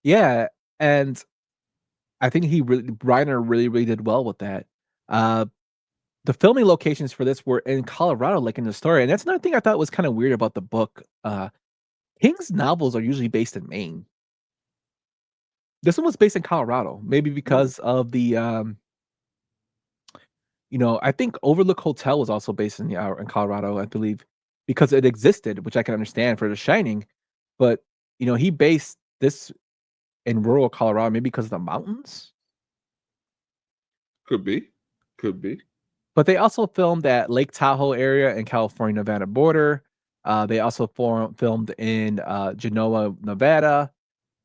Yeah, and I think he really Reiner really did well with that. Uh, the filming locations for this were in Colorado, like in the story, and that's another thing I thought was kinda weird about the book. King's novels are usually based in Maine. This one was based in Colorado, maybe Hmm. because of I think Overlook Hotel was also based in Colorado, I believe, because it existed, which I can understand for The Shining, but, he based this in rural Colorado, maybe because of the mountains? Could be. Could be. But they also filmed at Lake Tahoe area in California-Nevada border. They also filmed in, Genoa, Nevada.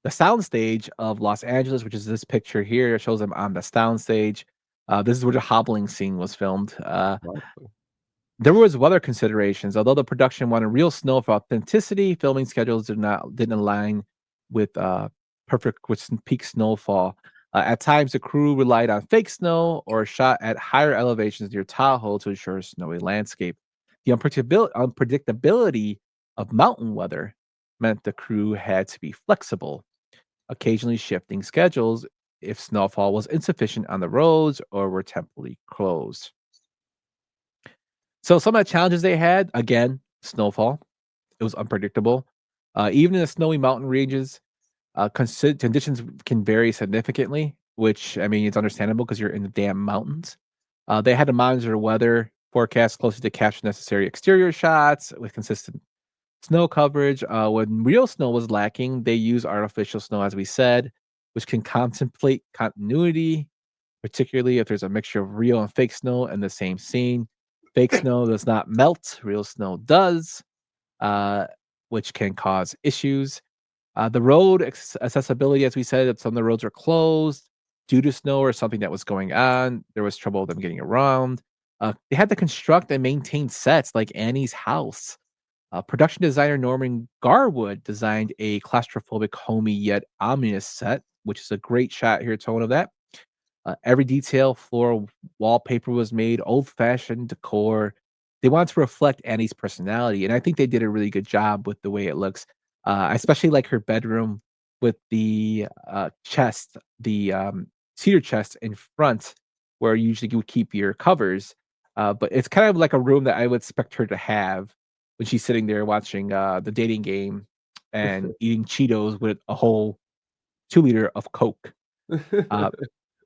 The soundstage of Los Angeles, which is this picture here, it shows them on the soundstage. This is where the hobbling scene was filmed. Likely. There was weather considerations. Although the production wanted real snow for authenticity, filming schedules didn't align with, peak snowfall. At times, the crew relied on fake snow or shot at higher elevations near Tahoe to ensure a snowy landscape. The unpredictability of mountain weather meant the crew had to be flexible, occasionally shifting schedules if snowfall was insufficient on the roads or were temporarily closed. So some of the challenges they had, again, snowfall. It was unpredictable. Even in the snowy mountain ranges, conditions can vary significantly, which I mean it's understandable because you're in the damn mountains. They had to monitor the weather forecast closely to capture necessary exterior shots with consistent snow coverage. When real snow was lacking, they use artificial snow, as we said, which can contemplate continuity, particularly if there's a mixture of real and fake snow in the same scene. Fake snow does not melt, real snow does, uh, which can cause issues. The road accessibility, as we said, that some of the roads are closed due to snow or something that was going on. There was trouble with them getting around. They had to construct and maintain sets like Annie's house. Production designer Norman Garwood designed a claustrophobic, homey yet ominous set, which is a great shot here, tone of that. Every detail, floor, wallpaper was made, old-fashioned decor. They wanted to reflect Annie's personality, and I think they did a really good job with the way it looks. I especially like her bedroom with the, chest, cedar chest in front where usually you would keep your covers, but it's kind of like a room that I would expect her to have when she's sitting there watching, The Dating Game and eating Cheetos with a whole 2 liter of Coke. Uh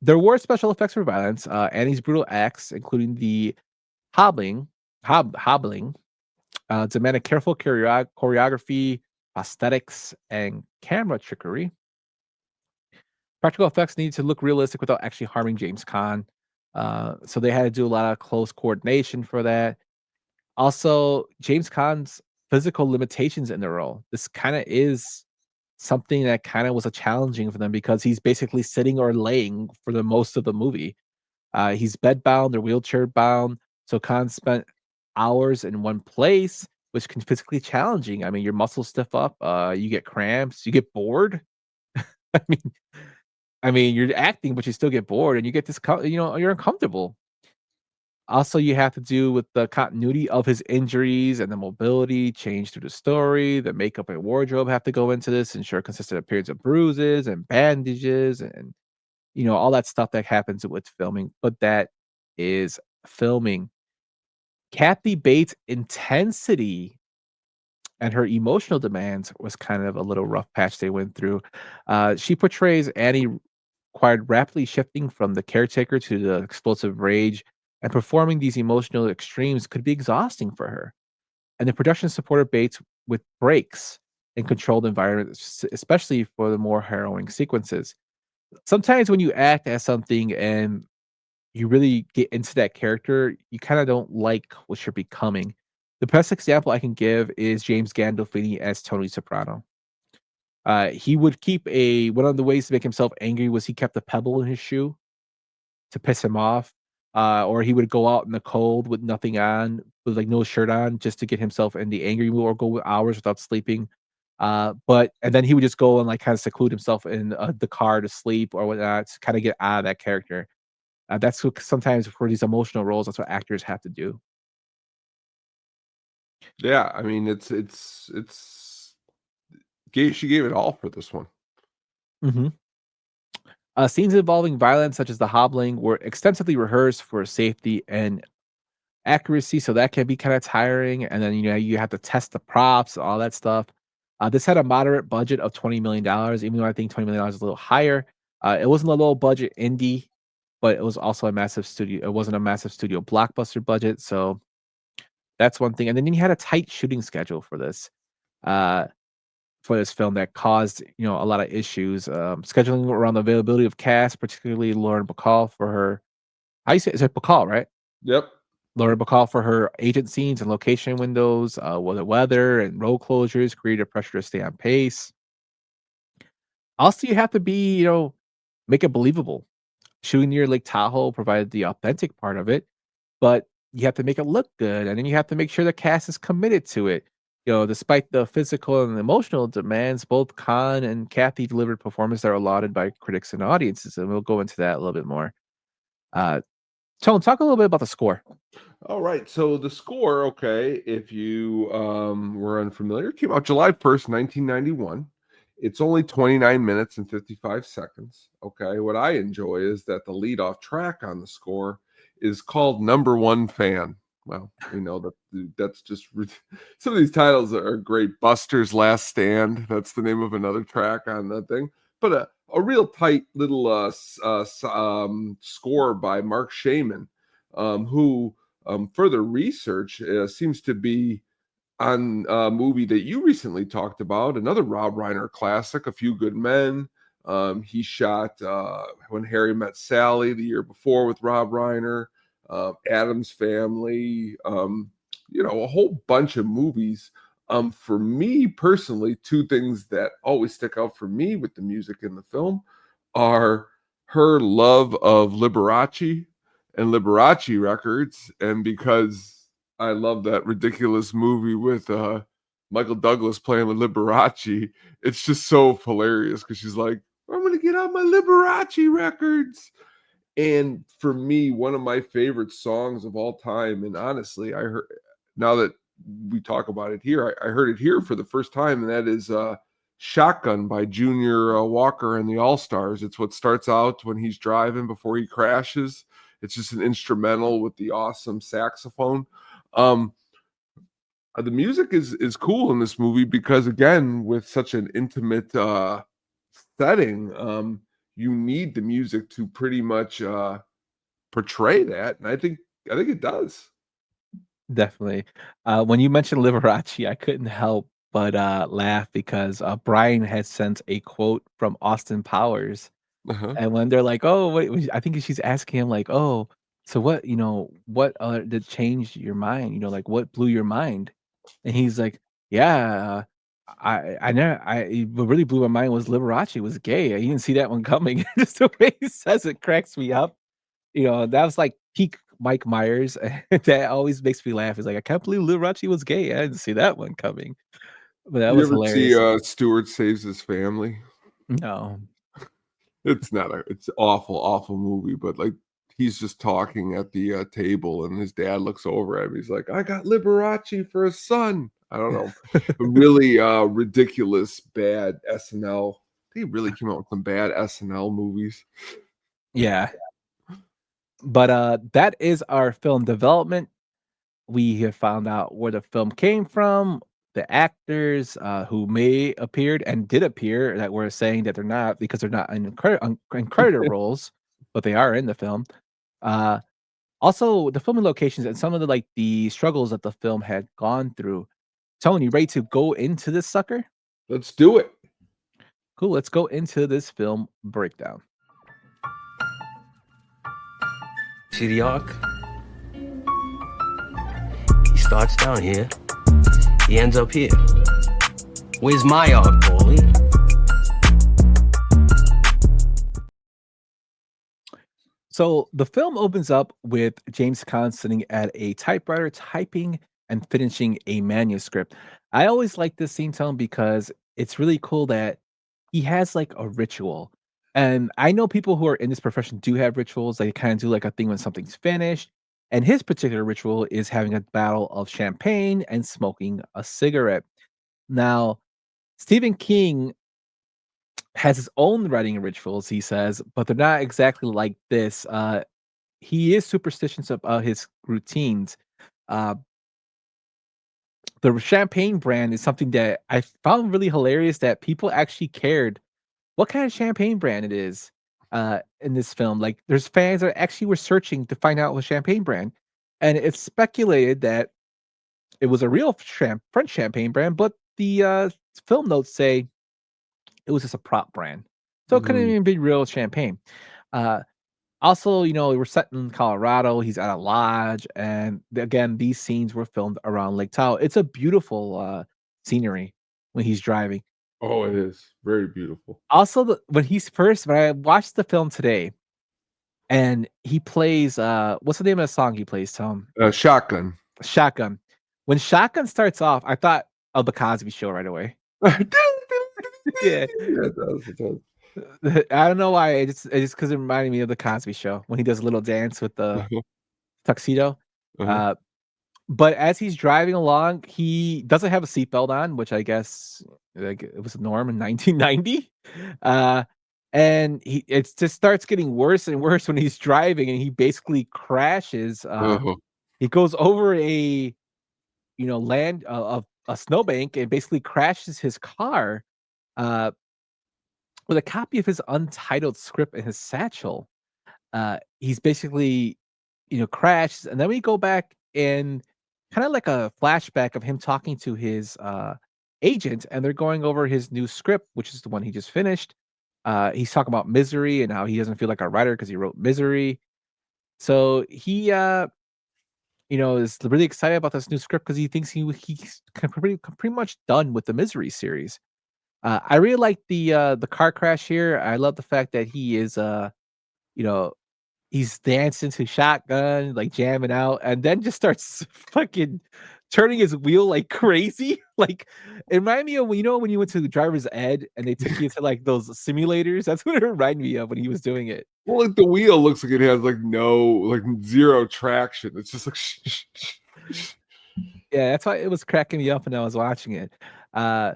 there were special effects for violence. Annie's brutal acts, including the hobbling, hobbling, demanded careful choreography, prosthetics, and camera trickery. Practical effects needed to look realistic without actually harming James Caan. So they had to do a lot of close coordination for that. Also, James Caan's physical limitations in the role. This kind of is something that kind of was a challenging for them because he's basically sitting or laying for the most of the movie. He's bedbound or wheelchair bound, so Khan spent hours in one place, which can physically challenging. I mean, your muscles stiff up, you get cramps, you get bored. I mean, you're acting, but you still get bored, and you get you're uncomfortable. Also, you have to do with the continuity of his injuries and the mobility change through the story. The makeup and wardrobe have to go into this, ensure consistent appearance of bruises and bandages and all that stuff that happens with filming, but that is filming. Kathy Bates' intensity and her emotional demands was kind of a little rough patch they went through. She portrays Annie required rapidly shifting from the caretaker to the explosive rage, and performing these emotional extremes could be exhausting for her. And the production supported Bates with breaks in controlled environments, especially for the more harrowing sequences. Sometimes when you act as something and you really get into that character, you kinda don't like what you're becoming. The best example I can give is James Gandolfini as Tony Soprano. He would keep a one of the ways to make himself angry was he kept a pebble in his shoe to piss him off, or he would go out in the cold with nothing on, with, like, no shirt on just to get himself in the angry mood or go hours without sleeping. And then he would just go and, like, kinda seclude himself in, the car to sleep or whatnot to kinda get out of that character. That's what sometimes for these emotional roles, that's what actors have to do. Yeah, I mean, she gave it all for this one. Mhm. Scenes involving violence, such as the hobbling, were extensively rehearsed for safety and accuracy, so that can be kinda tiring, and then, you have to test the props, all that stuff. This had a moderate budget of $20,000,000, even though I think $20,000,000 is a little higher. It wasn't a low budget indie, but it was also a massive studio it wasn't a massive studio blockbuster budget, so that's one thing, and then you had a tight shooting schedule uh, for this film that caused, a lot of issues, scheduling around the availability of cast, particularly Lauren Bacall for her how you say is it Bacall, right? Yep. Lauren Bacall for her agent scenes and location windows, the weather and road closures created pressure to stay on pace. Also, you have to be, make it believable. Shooting near Lake Tahoe provided the authentic part of it, but you have to make it look good, and then you have to make sure the cast is committed to it. Despite the physical and emotional demands, both Khan and Kathy delivered performances that are lauded by critics and audiences, and we'll go into that a little bit more. Uh, Tone, talk a little bit about the score. All right. So the score, okay, if you were unfamiliar, came out July 1st, 1991. It's only 29 minutes and 55 seconds. Okay. What I enjoy is that the lead off track on the score is called Number One Fan. Well, we know that that's just some of these titles are great. Buster's Last Stand. That's the name of another track on that thing. But a real tight little score by Mark Shaman, who further research seems to be on a movie that you recently talked about, another Rob Reiner classic, A Few Good Men. He shot When Harry Met Sally the year before with Rob Reiner, Adam's Family, a whole bunch of movies. For me personally, two things that always stick out for me with the music in the film are her love of Liberace and Liberace records, and because I love that ridiculous movie with Michael Douglas playing with Liberace, it's just so hilarious because she's like, "I'm gonna get out my Liberace records." And for me, one of my favorite songs of all time, and honestly, I heard now that we talk about it here, I heard it here for the first time, and that is Shotgun by Junior Walker and the All Stars. It's what starts out when he's driving before he crashes. It's just an instrumental with the awesome saxophone. Um, the music is cool in this movie because again, with such an intimate setting, you need the music to pretty much portray that, and I think it does. Definitely. When you mentioned Liberace, I couldn't help but laugh because Brian had sent a quote from Austin Powers. Uh-huh. And when they're like, "Oh, wait," I think she's asking him like, "Oh, so what did change your mind? Like what blew your mind?" And he's like, "Yeah, I never, what really blew my mind was Liberace was gay. I didn't see that one coming." Just the way he says it cracks me up. That was like peak Mike Myers. That always makes me laugh. He's like, "I can't believe Liberace was gay. I didn't see that one coming." But that You was ever see hilarious. Stewart Saves His Family? No. It's awful, awful movie, but like he's just talking at the table, and his dad looks over at him. He's like, "I got Liberace for a son." I don't know, a really ridiculous, bad SNL. They really came out with some bad SNL movies. Yeah. But that is our film development. We have found out where the film came from, the actors who may appeared and did appear that we're saying that they're not because they're not in credited roles, but they are in the film. Uh, Also, the filming locations and some of the struggles that the film had gone through. Tony, ready to go into this sucker? Let's do it. Cool. Let's go into this film breakdown. See the arc? He starts down here. He ends up here. Where's my arc, Paulie? So the film opens up with James Caan sitting at a typewriter typing and finishing a manuscript. I always like this scene tone because it's really cool that he has like a ritual. And I know people who are in this profession do have rituals. They kind of do like a thing when something's finished. And his particular ritual is having a battle of champagne and smoking a cigarette. Now, Stephen King has his own writing rituals, he says, but they're not exactly like this. He is superstitious about his routines. Uh, the champagne brand is something that I found really hilarious that people actually cared what kind of champagne brand it is in this film. Like, there's fans that actually were searching to find out what champagne brand, and it's speculated that it was a real French champagne brand, but the film notes say it was just a prop brand, so it couldn't Mhm. even be real champagne. Uh, Also, we're set in Colorado. He's at a lodge, and again, these scenes were filmed around Lake Tahoe. It's a beautiful scenery when he's driving. Oh, it is very beautiful. Also, when I watched the film today, and he plays what's the name of the song he plays, Tom? Shotgun. Shotgun. When Shotgun starts off, I thought of the Cosby Show right away. Yeah. Yeah, it does. I don't know why. It just because it reminded me of the Cosby Show when he does a little dance with the Uh-huh, tuxedo. uh-huh. Uh, but as he's driving along, he doesn't have a seatbelt on, which I guess like it was a norm in 1990. Uh, and it just starts getting worse and worse when he's driving, and he basically crashes. Uh-huh. He goes over land of a snowbank and basically crashes his car uh, with a copy of his untitled script in his satchel. He's basically, crashed, and then we go back and kind of like a flashback of him talking to his agent, and they're going over his new script, which is the one he just finished. He's talking about Misery and how he doesn't feel like a writer because he wrote Misery. So he, is really excited about this new script because he thinks he's pretty much done with the Misery series. I really like the car crash here. I love the fact that he is you know he's dancing to Shotgun, like, jamming out, and then just starts fucking turning his wheel like crazy. Like, it reminded me of when you went to driver's ed and they took you to, like, those simulators. That's what it reminded me of when he was doing it. Well, like the wheel looks like it has like zero traction. It's just like Yeah, that's why it was cracking me up when I was watching it. Uh,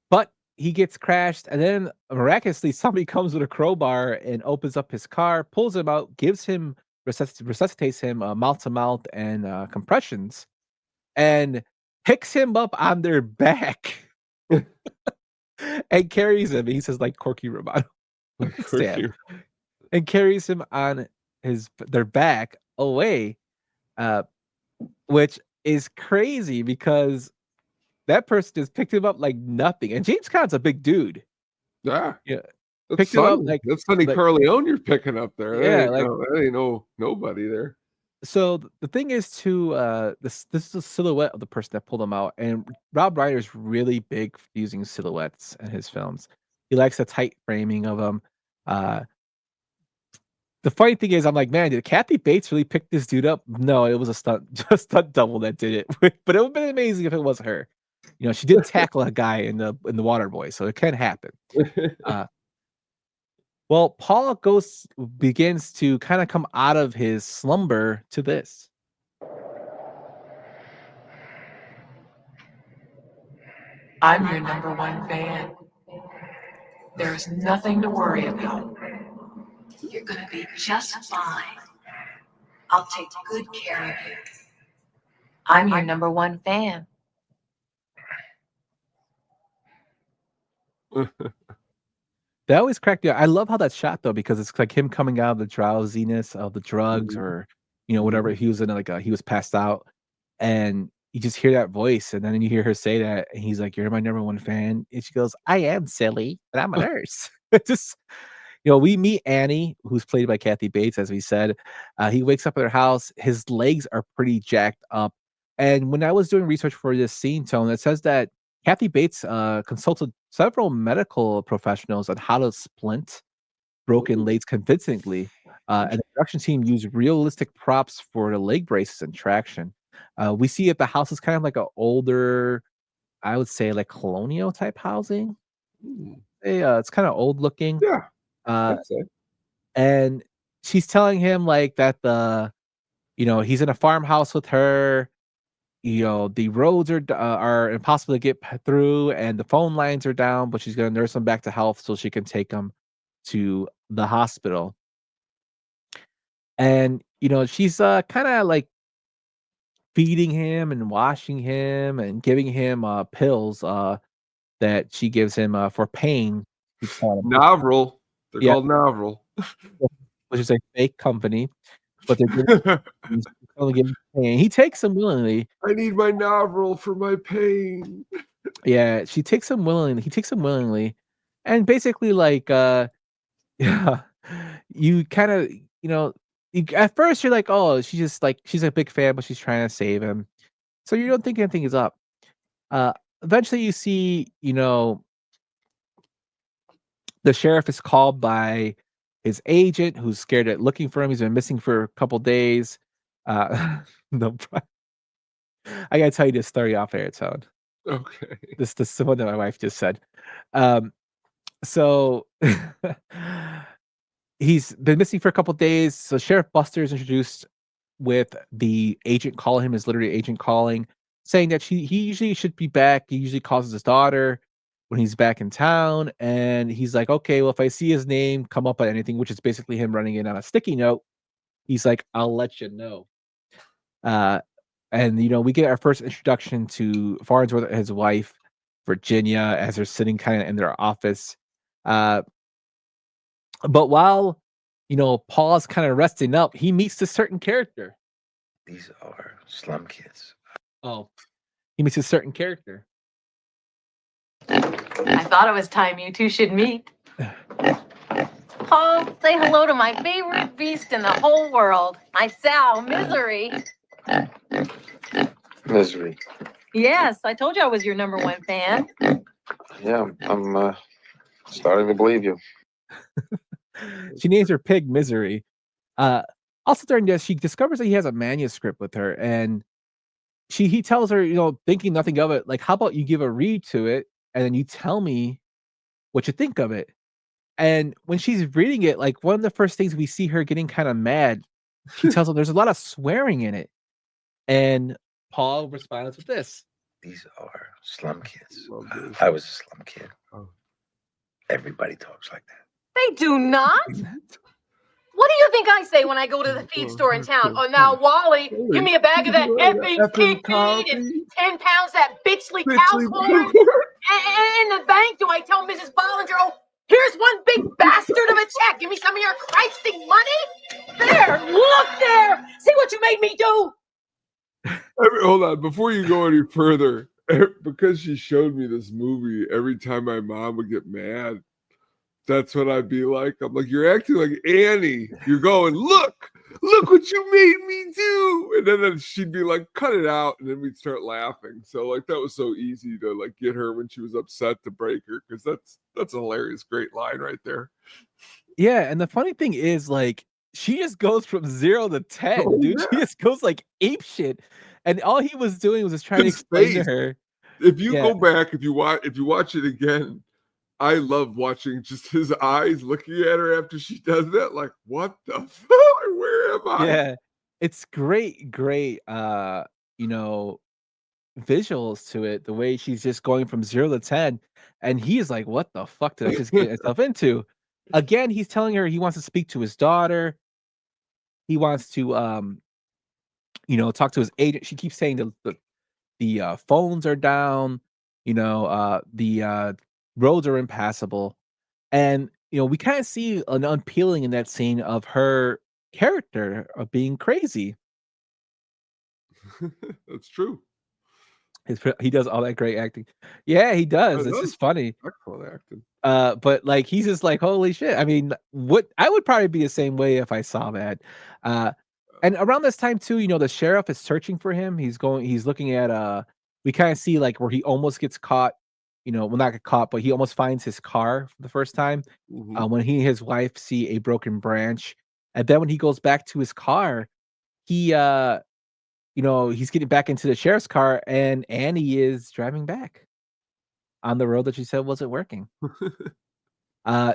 but he gets crashed, and then miraculously, somebody comes with a crowbar and opens up his car, pulls him out, gives him resuscitates him, mouth to mouth and, compressions, and picks him up on their back and carries him. He says, like, Corky Romano, like Sam, quirky. and carries him on their back away, uh, which is crazy because that person just picked him up like nothing. And James Caan's a big dude. Yeah, Yeah, that's picked him up Sonny. That's Sonny like Corleone you're picking up there. yeah, like That ain't nobody there. so the thing is to this is a silhouette of the person that pulled him out, and Rob Reiner's really big for using silhouettes in his films. He likes the tight framing of them. Uh, the funny thing is, I'm like, man, did Kathy Bates really pick this dude up? No, it was a stunt, just stunt double that did it. But it would have been amazing if it was her. She did tackle a guy in the Water Boy, so it can happen. Uh, well, Paul begins to kind of come out of his slumber to this. I'm your number one fan. There's nothing to worry about. You're gonna be just fine. I'll take good care of you. I'm your number one fan. That always cracked me up. I love how that's shot though, because it's like him coming out of the drowsiness of the drugs Mhm, or whatever mhm. he was in, like he was passed out, and you just hear that voice, and then you hear her say that, and he's like, "You're my number one fan," and she goes, "I am silly, but I'm a nurse." It's just we meet Annie, who's played by Kathy Bates, as we said. He wakes up at her house. His legs are pretty jacked up. And when I was doing research for this scene, Tone, it says that Kathy Bates consulted several medical professionals on how to splint broken Ooh, legs convincingly. And the production team used realistic props for the leg braces and traction. We see that the house is kind of like an older, I would say, like colonial type housing. mm. It's kind of old looking. Yeah, Uh, I'd say. and she's telling him, like, that he's in a farmhouse with her, the roads are impossible to get through, and the phone lines are down, but she's gonna nurse him back to health so she can take him to the hospital. And she's kind of like feeding him and washing him and giving him pills that she gives him for pain. Keeps calling him. Novril. They're Yeah, called Novril. which is a fake company, but they're giving he's only giving pain. He takes them willingly. I need my Novril for my pain. Yeah, she takes him willingly. He takes him willingly, and basically, like, yeah, you kind of, at first you're like, oh, she's a big fan, but she's trying to save him. So you don't think anything is up. Uh, Eventually, you see, the sheriff is called by his agent, who's scared at looking for him. He's been missing for a couple days. No, I gotta tell you this story off air, Tone. Okay. This is the one that my wife just said. Um, so he's been missing for a couple days. So Sheriff Buster is introduced with the agent calling him, is literally agent calling, saying that he usually should be back. He usually calls his daughter when he's back in town. And he's like, okay, well, if I see his name come up on anything, which is basically him running in on a sticky note, he's like, I'll let you know. Uh, and we get our first introduction to Farnsworth and his wife, Virginia, as they're sitting kind of in their office. Uh, but while Paul's kind of resting up, he meets a certain character. These are slum kids. Oh, he meets a certain character. I thought it was time you two should meet. Paul, say hello to my favorite beast in the whole world, my sow, Misery. Misery. Yes, I told you I was your number one fan. Yeah, I'm starting to believe you. She names her pig Misery. Also during this, she discovers that he has a manuscript with her, and he tells her, thinking nothing of it, like, how about you give a read to it, and then you tell me what you think of it. And when she's reading it, like, one of the first things we see her getting kind of mad, she tells him there's a lot of swearing in it. And Paul responds with this. These are slum kids. Love this. I was a slum kid. Oh. Everybody talks like that. They do not. What do you think I say when I go to the feed store in town? Oh, now, Wally, give me a bag of that effing pig feed and 10 pounds that bitchly cow corn. And the bank, do I tell Mrs. Bollinger, oh, here's one big bastard of a check. Give me some of your Christing money. There, look there. See what you made me do? Hold on. Before you go any further, because she showed me this movie, every time my mom would get mad, that's what I'd be like. I'm like, you're acting like Annie. You're going, look what you made me do. And then she'd be like, cut it out. And then we'd start laughing. So like, that was so easy to like get her when she was upset to break her. Cause that's a hilarious, great line right there. Yeah. And the funny thing is, like, she just goes from 0 to 10, dude. Yeah. She just goes like ape shit. And all he was doing was just trying to explain to her. If you go back, if you watch it again, I love watching just his eyes looking at her after she does that. Like, what the fuck? Where am I? Yeah. It's great, visuals to it. The way she's just going from 0 to 10. And he's like, what the fuck did I just get myself into? Again, he's telling her he wants to speak to his daughter. He wants to, talk to his agent. She keeps saying the phones are down. The roads are impassable. And, we kind of see an unpeeling in that scene of her character of being crazy. That's true. He does all that great acting. Yeah, he does. It's just funny. Excellent acting. But like he's just like, holy shit. I mean, what I would probably be the same way if I saw that. And around this time too, the sheriff is searching for him. He's looking at we kind of see like where he almost gets caught, well, not get caught, but he almost finds his car for the first time. Mhm. When he and his wife see a broken branch. And then when he goes back to his car, he he's getting back into the sheriff's car, and Annie is driving back on the road that she said wasn't working.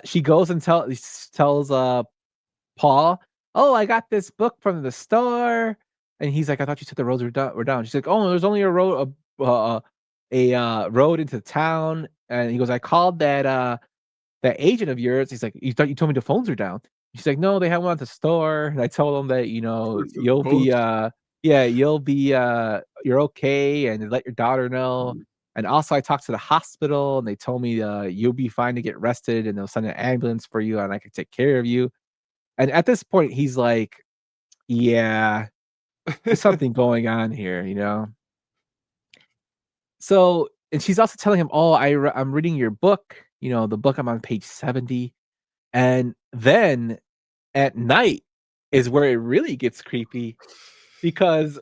She goes and tells Paul, "Oh, I got this book from the store." And he's like, "I thought you said the roads were down." She's like, "Oh, there's only a road into town." And he goes, "I called that agent of yours." He's like, you told me the phones are down." She's like, "No, they have one at the store." And I told him that, This is you'll be, bullshit. yeah, you're okay, and let your daughter know. And also I talked to the hospital and they told me, you'll be fine to get rested and they'll send an ambulance for you and I can take care of you. And at this point, he's like, yeah, there's something going on here. So, and she's also telling him, "Oh, I'm reading your book, the book I'm on page 70." And then at night is where it really gets creepy because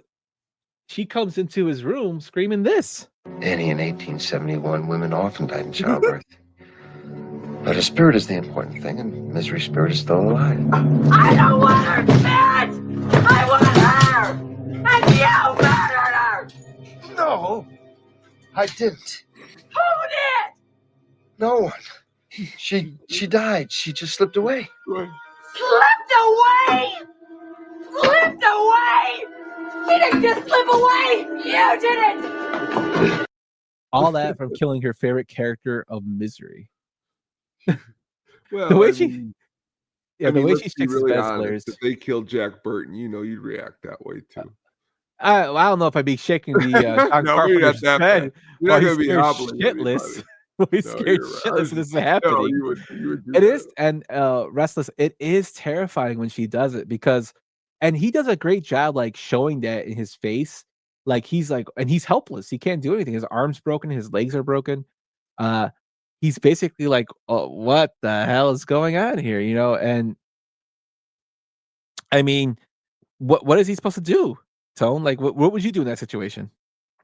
she comes into his room screaming this. Annie, in 1871, women often died in childbirth. But her spirit is the important thing, and Misery Spirit is still alive. I don't want her dead! I want her! And you murdered her! No, I didn't. Who did? No one. She died. She just slipped away. Right. Slipped away! Slipped away! She didn't just slip away! You did it! All that from killing her favorite character of Misery. The Well, way she I the mean, way let's she be shakes his really bed honest. glares. If they killed Jack Burton, you'd react that way too. I don't know if I'd be shaking the, John No, maybe not Carpenter's that bad. bed You're while not he's gonna be scared hobbling shitless. anybody. While he's No, scared you're right. I shitless was and this just is no, happening. you would do It is, that. and, Restless, it is terrifying when she does it because and he does a great job, like, showing that in his face. Like, and he's helpless, he can't do anything, his arm's broken, his legs are broken. Uh, he's basically like, "Oh, what the hell is going on here?" And, I mean, what is he supposed to do, Tone? Like, what would you do in that situation?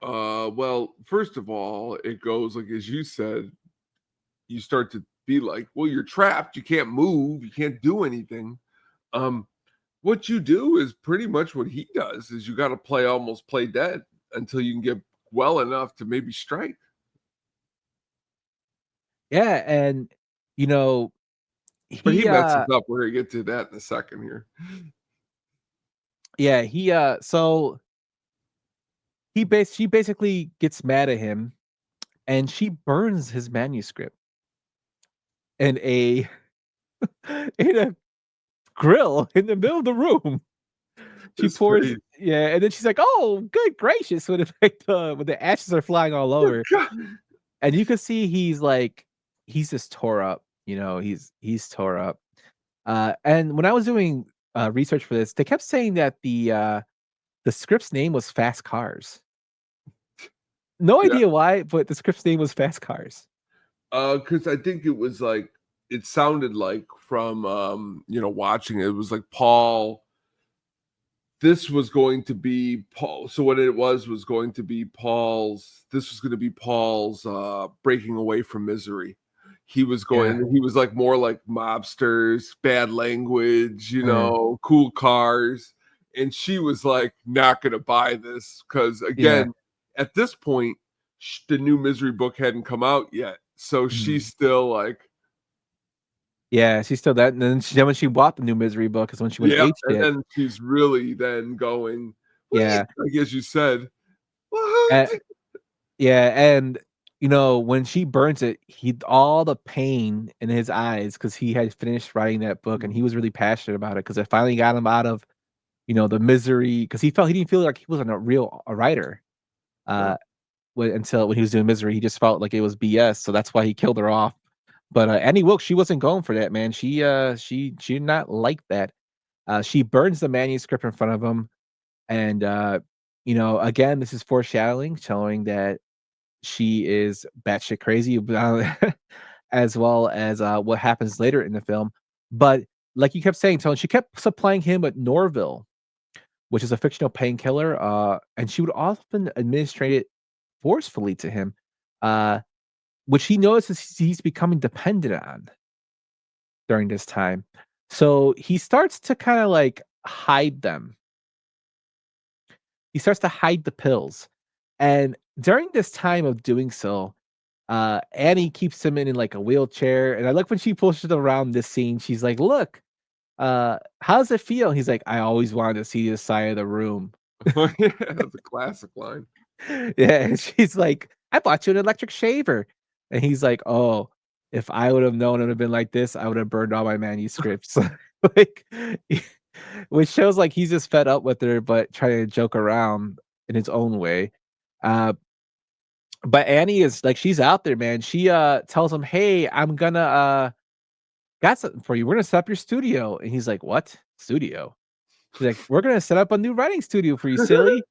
Well, first of all, it goes like as you said, you start to be like, well, you're trapped, you can't move, you can't do anything. Um, what you do is pretty much what he does is you got to play dead until you can get well enough to maybe strike. Yeah, and, you know, But he he, messes up. We're gonna get to that in a second here. yeah, so she basically gets mad at him, and she burns his manuscript in a in a grill in the middle of the room. She His pours face. yeah, and then she's like, "Oh, good gracious," when the ashes are flying all Oh, over, God. and you can see he's just tore up, he's tore up. And when I was doing, research for this, they kept saying that the script's name was Fast Cars. No Yeah. idea why, but the script's name was Fast Cars. Because I think it was like it sounded like from watching it, it was like Paul. This was going to be Paul. So what it was going to be Paul's. This was going to be Paul's breaking away from misery. He was Yeah. going. He was like more like mobsters, bad language, Mm, cool cars, and she was like not going to buy this because yeah. again, at this point, the new misery book hadn't come out yet, so Mhm. she's still like, Yeah, she's still that, and then when she bought the new Misery book is when she went yeah, ape and shit. then she's really then going, Yeah, I guess you said, a what? yeah, and, when she burns it, he all the pain in his eyes because he had finished writing that book, and he was really passionate about it because it finally got him out of, the misery because he didn't feel like he wasn't a writer, Yeah. uh, until when he was doing Misery, he just felt like it was BS, so that's why he killed her off. But, Annie Wilkes, she wasn't going for that, man. She did not like that. She burns the manuscript in front of him, and, again, this is foreshadowing, showing that she is batshit crazy, as well as, what happens later in the film. But like you kept saying, Tony, she kept supplying him with Norville, which is a fictional painkiller, and she would often administrate it forcefully to him, uh, which he notices he's becoming dependent on during this time. So he starts to kind of like hide them. He starts to hide the pills. And during this time of doing so, Annie keeps him in like a wheelchair. And I like when she pushes around this scene, she's like, "Look, how does it feel?" He's like, "I always wanted to see this side of the room." Oh, yeah, that's a classic line. Yeah, and she's like, "I bought you an electric shaver." And he's like, "Oh, if I would have known it would have been like this, I would have burned all my manuscripts." Like, which shows like he's just fed up with her, but trying to joke around in his own way. Uh, but Annie is like, she's out there, man. She tells him, "Hey, I'm gonna got something for you. We're gonna set up your studio." And he's like, "What? Studio?" She's like, "We're gonna set up a new writing studio for you, silly."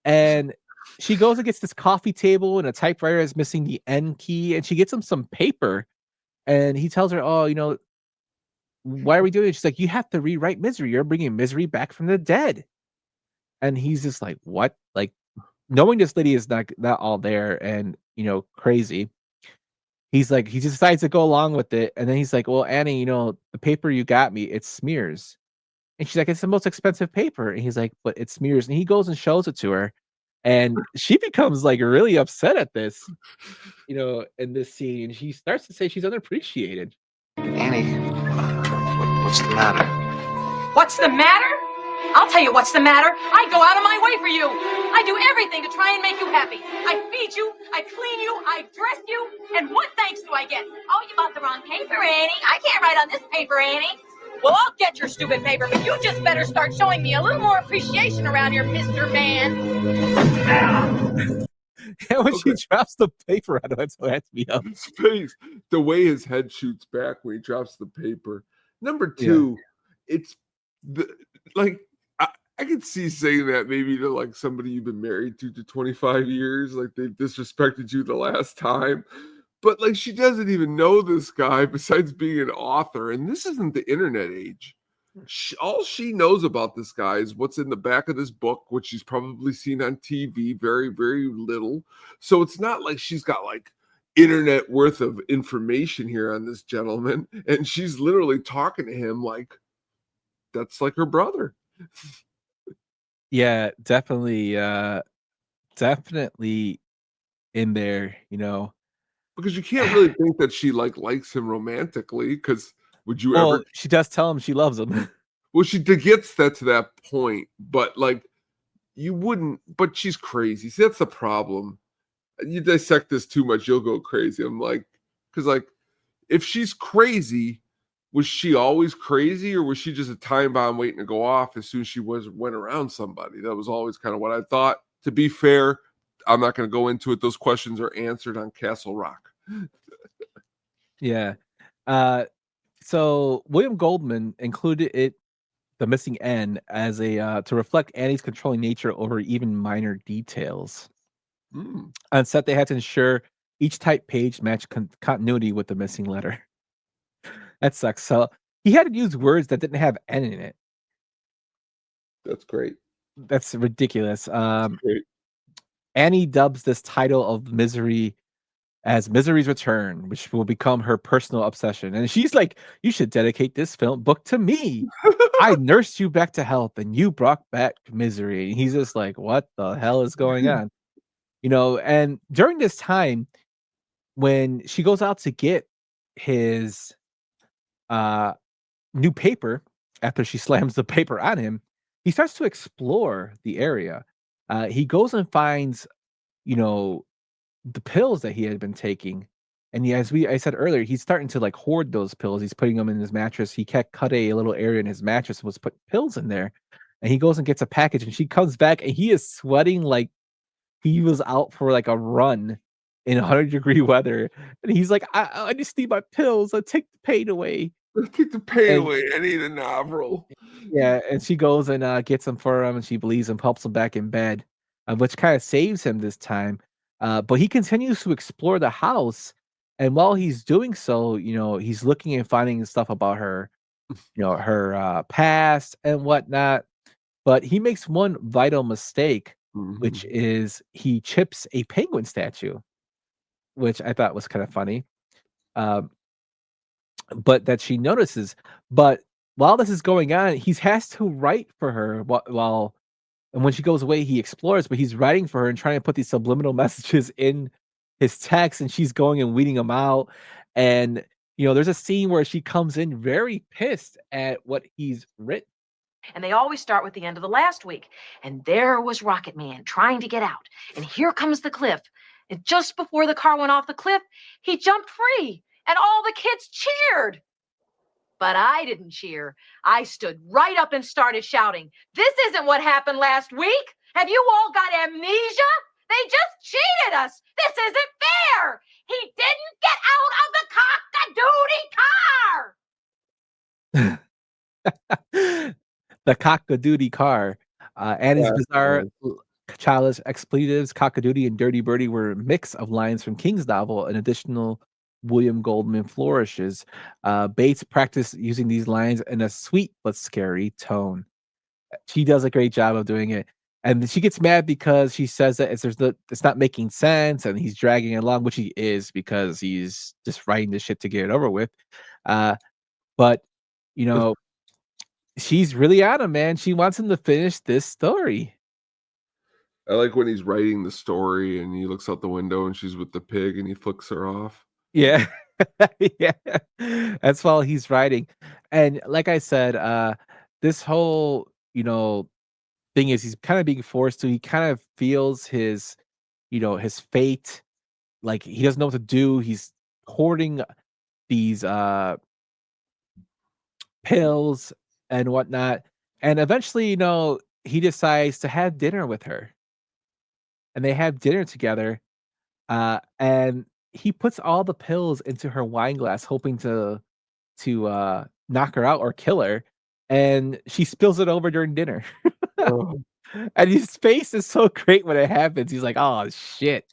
And she goes and gets this coffee table and a typewriter that's missing the N key, and she gets him some paper, and he tells her, "Oh, why are we doing it?" She's like, "You have to rewrite Misery. You're bringing Misery back from the dead." And he's just like, "What?" Like, knowing this lady is not all there and, crazy, he's like he just decides to go along with it, and then he's like, "Well, Annie, the paper you got me, it smears." And she's like, "It's the most expensive paper." And he's like, "But it smears." And he goes and shows it to her, and she becomes, like, really upset at this, in this scene, and she starts to say she's unappreciated. Annie, what's the matter? What's the matter? I'll tell you what's the matter. I go out of my way for you. I do everything to try and make you happy. I feed you, I clean you, I dress you, and what thanks do I get? Oh, you bought the wrong paper, Annie. I can't write on this paper, Annie. Well, I'll get your stupid paper, but you just better start showing me a little more appreciation around here, Mr. Man. And when she Okay. drops the paper on him, it cracks me up. His face, the way his head shoots back when he drops the paper. Number Yeah. two, it's the like I could see saying that maybe to like somebody you've been married to 25 years, like they disrespected you the last time. But like she doesn't even know this guy besides being an author, and this isn't the internet age. All she knows about this guy is what's in the back of this book, which she's probably seen on TV, very, very little. So it's not like she's got like internet worth of information here on this gentleman. And she's literally talking to him like that's like her brother. Yeah, definitely in there. Because you can't really think that she like likes him romantically. Because would you ever? Well, she does tell him she loves him. Well, she gets that to that point, but like you wouldn't. But she's crazy. See, that's the problem. You dissect this too much, you'll go crazy. I'm like, because like, if she's crazy, was she always crazy, or was she just a time bomb waiting to go off as soon as she went around somebody? That was always kind of what I thought. To be fair, I'm not going to go into it. Those questions are answered on Castle Rock. Yeah. So William Goldman included the missing N as a to reflect Annie's controlling nature over even minor details. Mm, On set, they had to ensure each type page matched continuity with the missing letter. That sucks. So he had to use words that didn't have N in it. that's great. That's ridiculous. That's great. Annie dubs this title of Misery as Misery's Return, which will become her personal obsession. And she's like, "You should dedicate this film book to me. I nursed you back to health and you brought back misery." And he's just like, "What the hell is going on?" And during this time, when she goes out to get his uh new paper, after she slams the paper on him, he starts to explore the area. He goes and finds, you know, the pills that he had been taking. And as I said earlier, he's starting to like hoard those pills. He's putting them in his mattress. He cut a little area in his mattress and was put pills in there. And he goes and gets a package and she comes back and he is sweating like he was out for like a run in 100-degree weather. And he's like, I just need my pills. I take the pain away. Let's take the pain And away. I need a novel. yeah, and she goes and gets him for him and she believes him, helps him back in bed, which kind of saves him this time. But he continues to explore the house. And while he's doing so, he's looking and finding stuff about her, her past and whatnot. But he makes one vital mistake, which Mhm. is he chips a penguin statue, which I thought was kind of funny. Um, but that she notices. But while this is going on, he has to write for her while and when she goes away, he explores, but he's writing for her and trying to put these subliminal messages in his text, and she's going and weeding them out. And there's a scene where she comes in very pissed at what he's written. And they always start with the end of the last week. And there was Rocket Man trying to get out. And here comes the cliff. And just before the car went off the cliff, he jumped free. And all the kids cheered. But I didn't cheer. I stood right up and started shouting, "This isn't what happened last week. Have you all got amnesia? They just cheated us. This isn't fair. He didn't get out of the The cock-a-doodle car. Annie's Yeah. bizarre, childish expletives, cock-a-doodle and dirty birdie were a mix of lines from King's novel and additional William Goldman flourishes. Bates practiced using these lines in a sweet but scary tone. She does a great job of doing it, and she gets mad because she says that it's not making sense, and he's dragging it along, which he is because he's just writing this shit to get it over with. Uh, but, you know, she's really on him, man. She wants him to finish this story. I like when he's writing the story and he looks out the window and she's with the pig and he flicks her off. Yeah. Yeah. That's while he's writing. And like I said, this whole, thing is he's kind of being forced to he kind of feels his fate. Like he doesn't know what to do. He's hoarding these pills and whatnot. And eventually, he decides to have dinner with her. And they have dinner together. And he puts all the pills into her wine glass, hoping to knock her out or kill her. And she spills it over during dinner. Oh, And his face is so great when it happens. He's like, "Oh shit."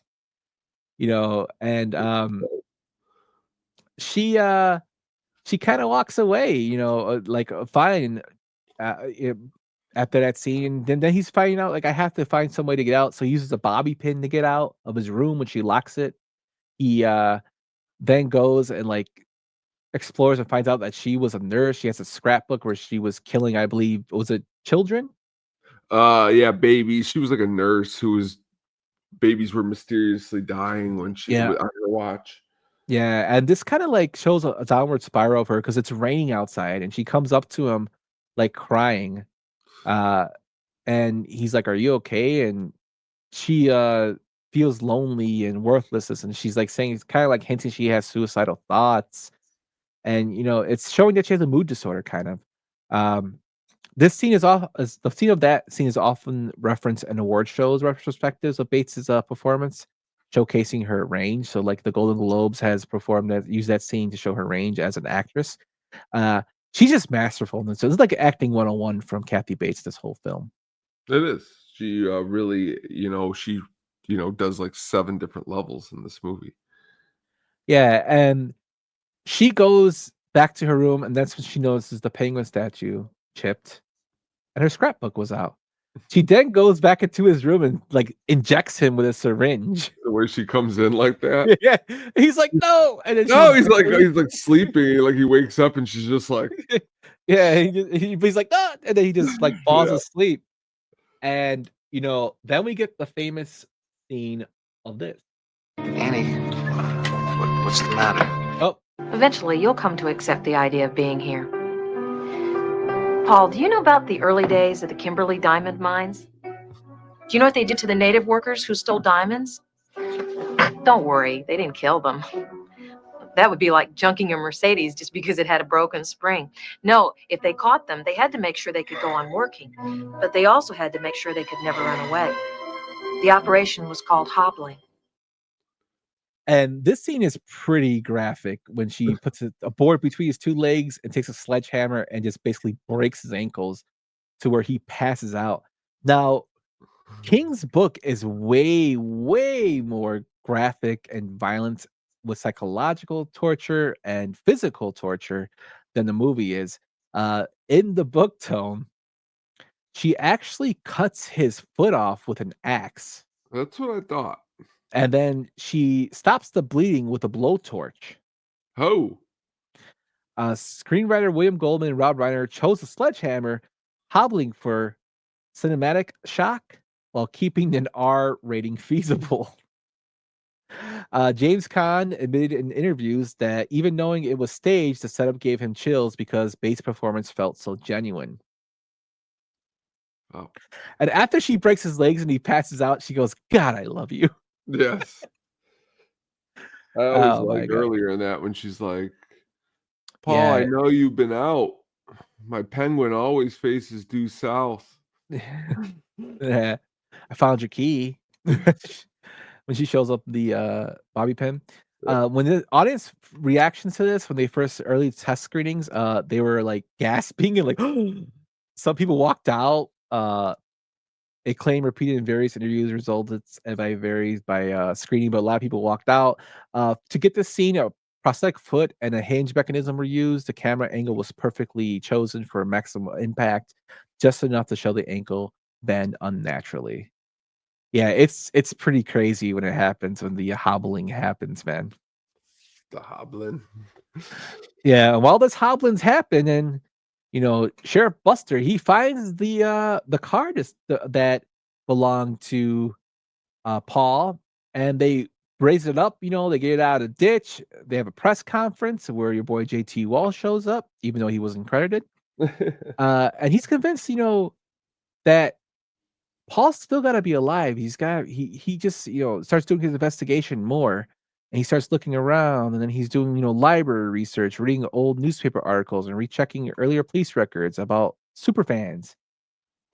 And she she kind of walks away, like fine it, after that scene. Then he's finding out like I have to find some way to get out. So he uses a bobby pin to get out of his room when she locks it. He then goes and like explores and finds out that she was a nurse. She has a scrapbook where she was killing, I believe, was it children? yeah, babies. She was like a nurse who was babies were mysteriously dying when she Yeah. was on her watch. Yeah, and this kinda, like, shows a downward spiral of her because it's raining outside, and she comes up to him, like, crying, uh, and he's like, "Are you okay?" And she, feels lonely and worthless, and she's, like, saying it's kinda, like, hinting she has suicidal thoughts, and, it's showing that she has a mood disorder, kind of. Um, this scene is the scene of that scene is often referenced in award shows retrospectives of Bates's, performance, showcasing her range. So, like, the Golden Globes has performed that used that scene to show her range as an actress. Uh, she's just masterful in this. So it's like acting 101 from Kathy Bates, this whole film. It is. She really, she, does like 7 different levels in this movie. Yeah, and she goes back to her room, and that's when she notices the penguin statue chipped, and her scrapbook was out. She then goes back into his room and, like, injects him with a syringe. The way she comes in like that. Yeah, he's like, "No!" And then No, she's he's like sleeping, like he wakes up and she's just like, yeah, he's like, "Ah!" And then he just, like, falls yeah. asleep. And, then we get the famous scene of this. Annie, what's the matter? Oh, Eventually, you'll come to accept the idea of being here. Paul, do you know about the early days of the Kimberley diamond mines? Do you know what they did to the native workers who stole diamonds? Don't worry, they didn't kill them. That would be like junking a Mercedes just because it had a broken spring. No, if they caught them, they had to make sure they could go on working, but they also had to make sure they could never run away. The operation was called hobbling. and this scene is pretty graphic when she puts a board between his 2 legs and takes a sledgehammer and just basically breaks his ankles to where he passes out. Now, King's book is way, way more graphic and violent with psychological torture and physical torture than the movie is. In the book tone, she actually cuts his foot off with an axe, That's what I thought. and then she stops the bleeding with a blowtorch. Oh, Screenwriter William Goldman and Rob Reiner chose a sledgehammer, hobbling for cinematic shock while keeping an R rating feasible. James Caan admitted in interviews that even knowing it was staged, the setup gave him chills because Bates' performance felt so genuine. Oh, And after she breaks his legs and he passes out, she goes, "God, I love you." yes. I always Oh like my god. earlier in that when she's like, "Paul, I Yeah. know you've been out. My penguin always faces due south." Yeah. I found your key. When she shows up the, bobby pin. Yep. When the audience reactions to this, when they first early test screenings, they were, like, gasping and, like, some people walked out, a claim repeated in various interviews resulted by varies by, screening, but a lot of people walked out. To get this scene, a prosthetic foot and a hinge mechanism were used. The camera angle was perfectly chosen for maximum impact, just enough to show the ankle bend unnaturally. Yeah, it's pretty crazy when it happens, when the hobbling happens, man. The Hoblin. Yeah, and while this hobblings happen and, Sheriff Buster, he finds the car that belonged to, Paul, and they raise it up, they get it out of the ditch. They have a press conference where your boy JT Wall shows up, even though he wasn't credited. And he's convinced, that Paul's still gotta be alive. He just, starts doing his investigation more, and he starts looking around, and then he's doing, library research, reading old newspaper articles, and rechecking earlier police records about superfans.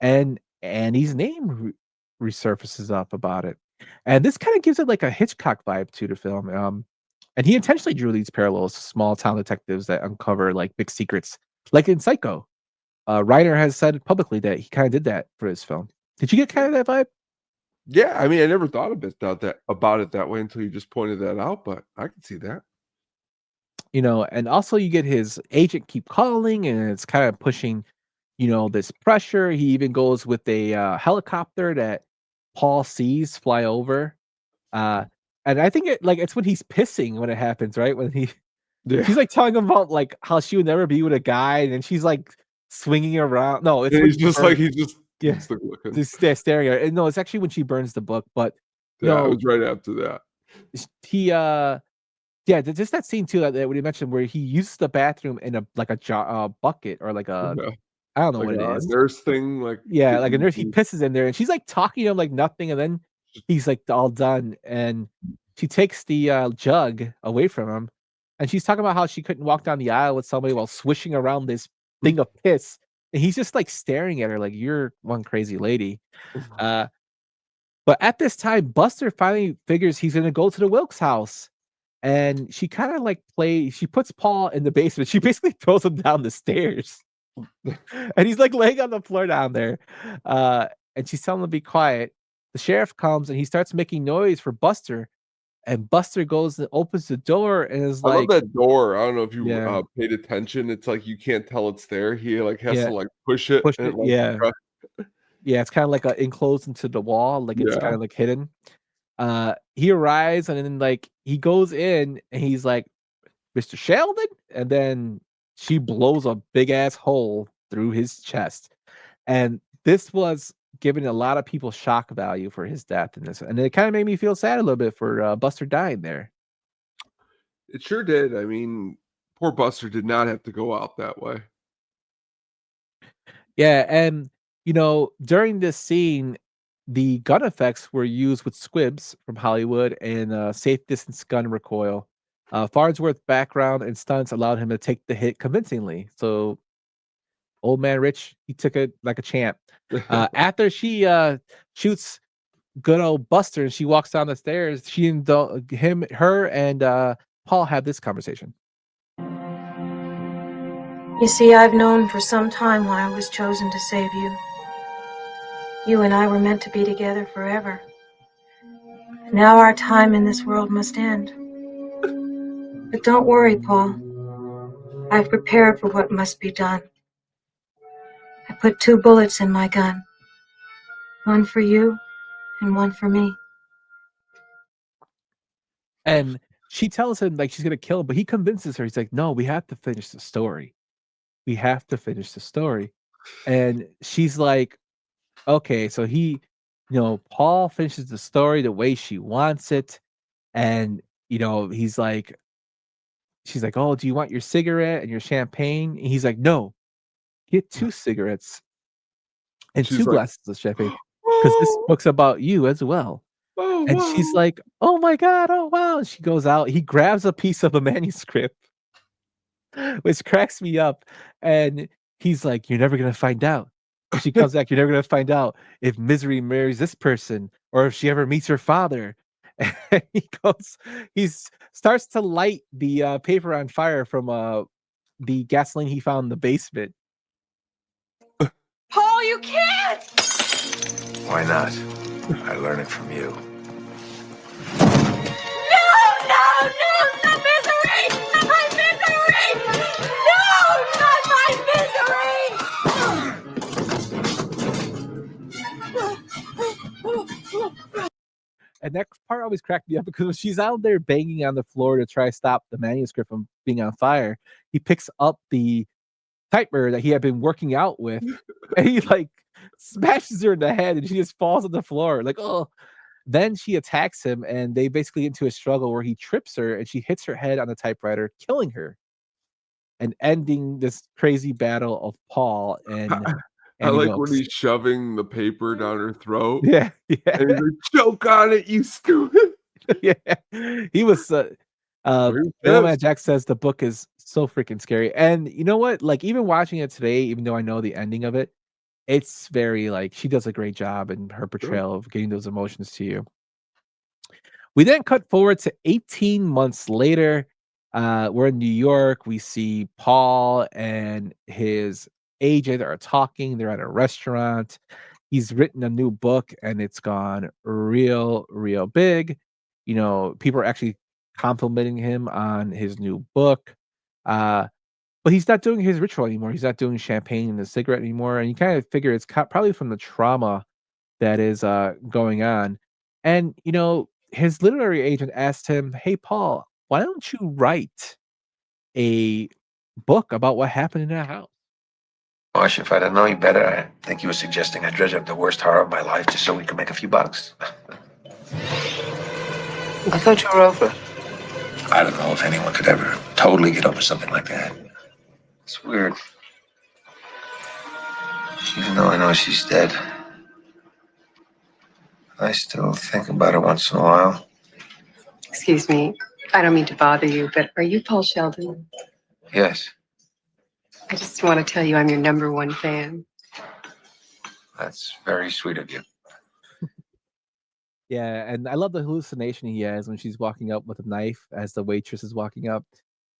And his name resurfaces up about it. And this kinda gives it like a Hitchcock vibe to the film. And he intentionally drew these parallels to small town detectives that uncover like big secrets, like in Psycho. Reiner has said publicly that he kinda did that for his film. Did you get kind of that vibe? Yeah, I mean, I never thought about it that way until you just pointed that out, but I can see that. And also you get his agent keep calling, and it's kind of pushing, this pressure. He even goes with a helicopter that Paul sees fly over. Uh, and I think it's when he's pissing when it happens, right? When Yeah. she's like telling him about like how she would never be with a guy, and then she's like swinging around. No, it's And when he's she just like burns. he's just Yeah, he's like looking. just staring at it. And no, it's actually when she burns the book. But Yeah, it no, was right after that. he yeah, just that scene too that we mentioned where he uses the bathroom in a like a bucket or like a Yeah. I don't know Like what it a is. nurse thing, like Yeah, that like a you nurse, he pisses in there, and she's, like, talking to him like nothing, and then he's, like, all done, and she takes the, jug away from him, and she's talking about how she couldn't walk down the aisle with somebody while swishing around this thing of piss, and he's just, like, staring at her like, "You're one crazy lady." Uh, but at this time, Buster finally figures he's gonna go to the Wilkes house, and she kinda, like, she puts Paul in the basement, she basically throws him down the stairs. And he's, like, laying on the floor down there, uh, and she's telling him to be quiet. The sheriff comes, and he starts making noise for Buster, and Buster goes and opens the door and is I love like that door. I don't know if you, yeah, paid attention. It's like you can't tell it's there. He, like, has to, yeah, like, push it push and, it like, yeah. press. Yeah, it's kinda like a enclosed into the wall, like, it's Yeah. kinda, like, hidden. He arrives, and then, like, he goes in, and he's like, "Mr. Sheldon?" And then she blows a big ass hole through his chest. And this was giving a lot of people shock value for his death in this, and it kinda made me feel sad a little bit for, Buster dying there. It sure did. I mean, poor Buster did not have to go out that way. Yeah, and, during this scene, the gun effects were used with squibs from Hollywood and a safe distance gun recoil. Farnsworth's background and stunts allowed him to take the hit convincingly, so old man Rich, he took it like a champ. After she, shoots good old Buster and she walks down the stairs, her and, Paul have this conversation. You see, I've known for some time why I was chosen to save you. You and I were meant to be together forever. Now our time in this world must end. But don't worry, Paul. I've prepared for what must be done. I put 2 bullets in my gun. One for you and one for me. And she tells him, like, she's gonna kill him, but he convinces her, he's like, "No, we have to finish the story. We have to finish the story." And she's like, "Okay." So Paul finishes the story the way she wants it, and, he's like she's like, "Oh, do you want your cigarette and your champagne?" And he's like, "No, get 2 cigarettes and She's 2 like, glasses of champagne, because this "Oh, book's about you as well." oh, And she's wow." like, "Oh my god, oh wow." And she goes out, he grabs a piece of a manuscript, which cracks me up, and he's like, "You're never gonna find out." And she comes back, "You're never gonna find out if Misery marries this person or if she ever meets her father." And he goes starts to light the, paper on fire from, the gasoline he found in the basement. Paul, you can't! Why not? I learn it from you. No, no, no, not misery! Not my misery! No, not my misery! And that part always cracked me up because when she's out there banging on the floor to try to stop the manuscript from being on fire, he picks up the typewriter that he had been working out with, and he like smashes her in the head, and she just falls on the floor like, oh. Then she attacks him, and they basically get into a struggle where he trips her, and she hits her head on the typewriter, killing her, and ending this crazy battle of Paul and I Annie like when Wilkes. he's shoving the paper down her throat, Yeah, yeah. and he's like, "Choke on it, you stupid." Yeah. He was, Oh, he was Mailman pissed. Jack says the book is so freaking scary, and you know what? Like, even watching it today, even though I know the ending of it, it's very, like she does a great job in her Sure. portrayal of getting those emotions to you. We then cut forward to 18 months later. We're in New York. We see Paul and his agent are talking. They're at a restaurant. He's written a new book and it's gone real, real big. You know, people are actually complimenting him on his new book. Uh, but he's not doing his ritual anymore. He's not doing champagne and the cigarette anymore. And you kind of figure it's probably from the trauma that is going on. And you know, his literary agent asked him, "Hey, Paul, why don't you write a book about what happened in that house?" Gosh, if I'd have known you better, I think you were suggesting I dredge up the worst horror of my life just so we could make a few bucks. I thought you were over. I don't know if anyone could ever totally get over something like that. It's weird. Even though I know she's dead, I still think about her once in a while. Excuse me. I don't mean to bother you, but are you Paul Sheldon? Yes, I just want to tell you I'm your number one fan. that's very sweet of you. Yeah, and I love the hallucination he has when she's walking up with a knife as the waitress is walking up,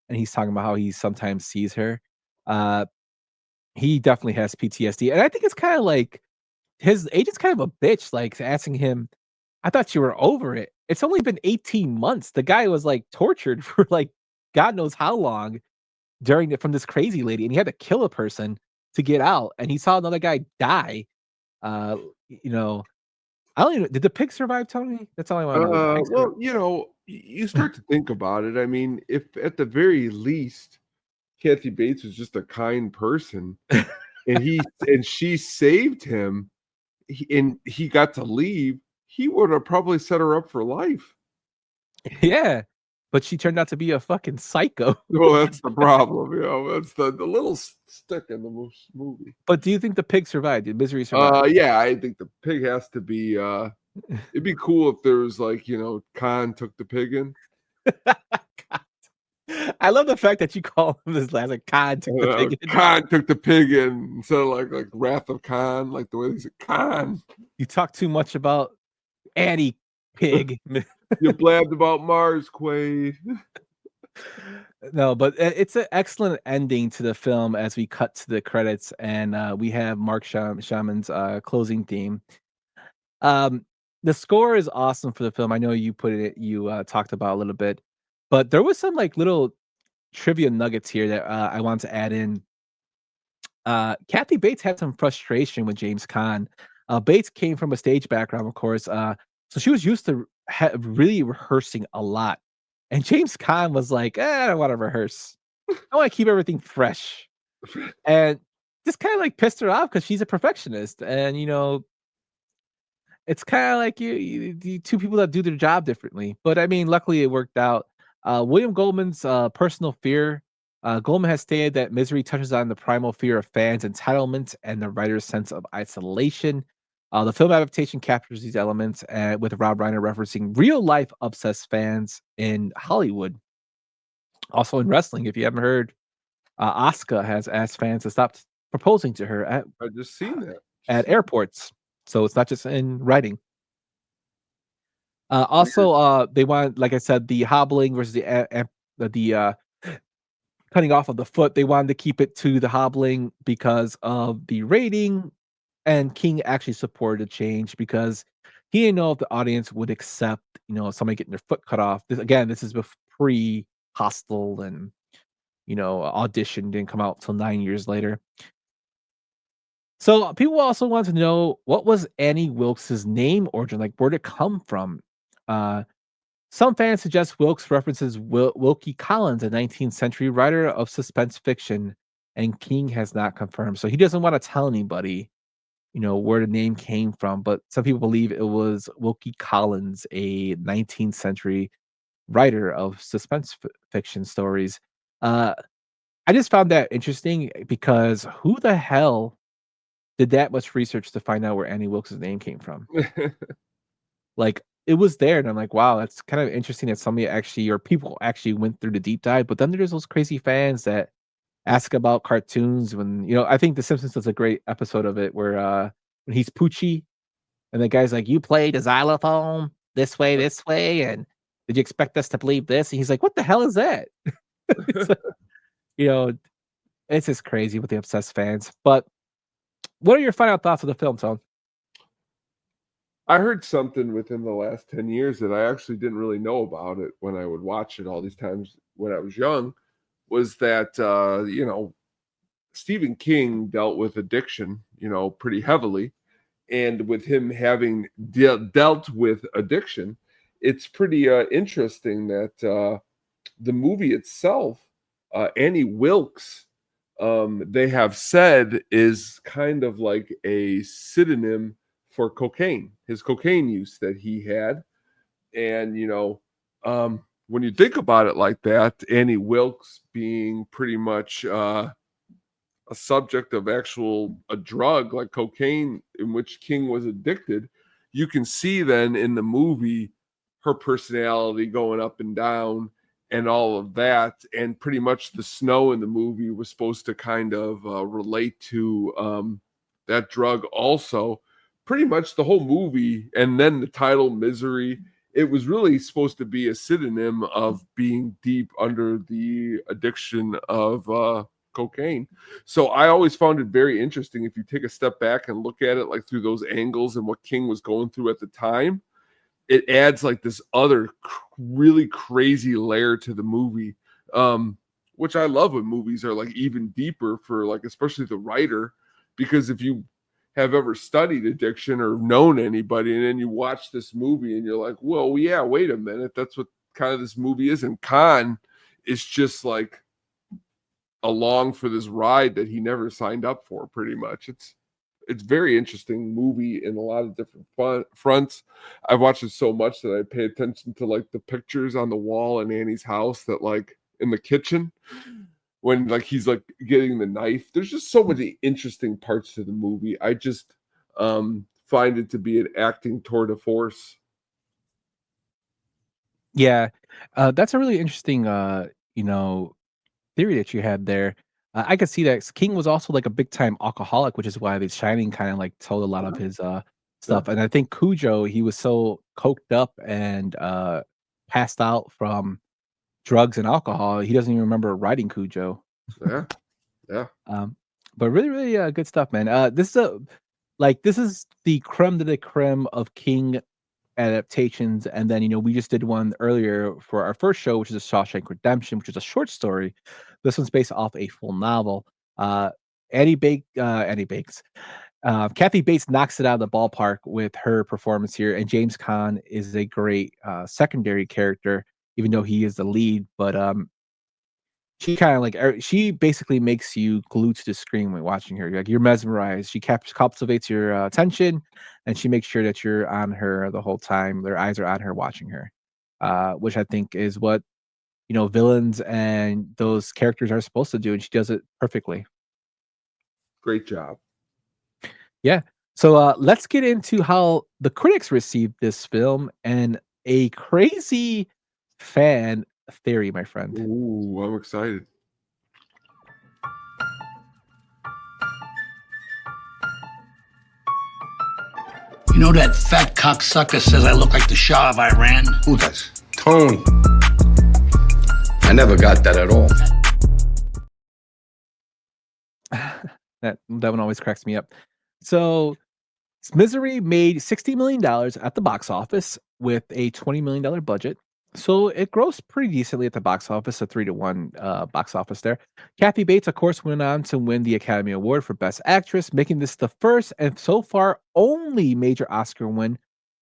and he's talking about how he sometimes sees her. Uh, he definitely has PTSD, and I think it's kind of like his agent's kind of a bitch, like asking him, "I thought you were over it. It's only been 18 months." The guy was like tortured for like God knows how long during from this crazy lady, and he had to kill a person to get out, and he saw another guy die. Uh, you know, I don't even did the pig survive, Tony? That's all I want to know. Did the pig survive? Well, you start to think about it. I mean, if at the very least, Kathy Bates was just a kind person, and she saved him, and he got to leave, he would have probably set her up for life. Yeah, but she turned out to be a fucking psycho. Well, that's the problem, that's the little stick in the movie. But do you think the pig survived? Did Misery survive? Yeah, I think the pig has to be. It'd be cool if there was like Khan took the pig in. I love the fact that you call him this last like Khan took the pig in. Khan took the pig in instead of like Wrath of Khan, like the way they say Khan. You talk too much about Annie Pig. You blabbed about Mars, Quaid. No, but it's an excellent ending to the film as we cut to the credits and we have Mark Shaman's closing theme. Um, the score is awesome for the film. I know you put it, you talked about a little bit, but there was some like little trivia nuggets here that I want to add in. Kathy Bates had some frustration with James Caan. Bates came from a stage background, of course, so she was used to really rehearsing a lot. And James Caan was like, I don't want to rehearse. I want to keep everything fresh. And just kind of like pissed her off because she's a perfectionist. And, you know, it's kind of like the two people that do their job differently. But I mean, luckily it worked out. William Goldman's personal fear Goldman has stated that Misery touches on the primal fear of fans' entitlement and the writer's sense of isolation. The film adaptation captures these elements with Rob Reiner referencing real life obsessed fans in Hollywood. Also in wrestling, if you haven't heard, Asuka has asked fans to stop proposing to her I just seen that. at airports. So it's not just in writing. Weird. Also, they want, like I said, the hobbling versus the cutting off of the foot. They wanted to keep it to the hobbling because of the rating, and King actually supported the change because he didn't know if the audience would accept, somebody getting their foot cut off. This is pre Hostel, and Audition didn't come out till 9 years later. So people also want to know, what was Annie Wilkes's name origin? Like, where'd it come from? Uh, some fans suggest Wilkes references Wilkie Collins, a 19th century writer of suspense fiction, and King has not confirmed. So he doesn't want to tell anybody, where the name came from. But some people believe it was Wilkie Collins, a 19th century writer of suspense fiction stories. Uh, I just found that interesting because who the hell did that much research to find out where Annie Wilkes' name came from? Like, it was there, and I'm like, wow, that's kind of interesting that somebody actually, or people actually went through the deep dive. But then there's those crazy fans that ask about cartoons when, I think The Simpsons does a great episode of it where when he's Poochie and the guy's like, "You played the xylophone this way, and did you expect us to believe this?" And he's like, "What the hell is that?" It's like, you know, it's just crazy with the obsessed fans. But what are your final thoughts of the film, Tone? I heard something within the last 10 years that I actually didn't really know about it when I would watch it all these times when I was young, was that, Stephen King dealt with addiction, pretty heavily. And with him having dealt with addiction, it's pretty interesting that the movie itself, Annie Wilkes, they have said is kind of like a synonym for cocaine, his cocaine use that he had. And, when you think about it like that, Annie Wilkes being pretty much a subject of actual a drug like cocaine in which King was addicted, you can see then in the movie her personality going up and down and all of that. And pretty much the snow in the movie was supposed to kind of relate to that drug also. Pretty much the whole movie, and then the title Misery, it was really supposed to be a synonym of being deep under the addiction of cocaine. So I always found it very interesting if you take a step back and look at it like through those angles and what King was going through at the time. It adds like this other really crazy layer to the movie, which I love when movies are like even deeper for like especially the writer, because if you have ever studied addiction or known anybody and then you watch this movie and you're like, well, yeah, wait a minute, that's what kind of this movie is. And Khan is just like along for this ride that he never signed up for. Pretty much, it's very interesting movie in a lot of different fronts. I've watched it so much that I pay attention to like the pictures on the wall in Annie's house, that like in the kitchen when like he's like getting the knife. There's just so many interesting parts to the movie. I just find it to be an acting tour de force. Yeah, that's a really interesting, theory that you had there. I could see that King was also like a big time alcoholic, which is why The Shining kind of like told a lot of his Yeah, stuff. And I think Cujo, he was so coked up and passed out from drugs and alcohol, he doesn't even remember writing Cujo. yeah, yeah. Um, but really, really good stuff, man. This is the creme de la creme of King adaptations. And then, we just did one earlier for our first show, which is a Shawshank Redemption, which is a short story. This one's based off a full novel. Annie Bakes. Kathy Bates knocks it out of the ballpark with her performance here, and James Caan is a great secondary character, even though he is the lead. But she kind of she basically makes you glued to the screen when watching her. Like, you're mesmerized. She cultivates your attention, and she makes sure that you're on her the whole time. Their eyes are on her, watching her, which I think is what villains and those characters are supposed to do, and she does it perfectly. Great job. Yeah. So let's get into how the critics received this film and a crazy fan theory, my friend. Ooh, I'm excited. You know that fat cocksucker says I look like the Shah of Iran? Who does? Tony. I never got that at all. That one always cracks me up. So Misery made $60 million at the box office with a $20 million budget. So it grossed pretty decently at the box office, a 3-to-1 box office there. Kathy Bates, of course, went on to win the Academy Award for Best Actress, making this the first and so far only major Oscar win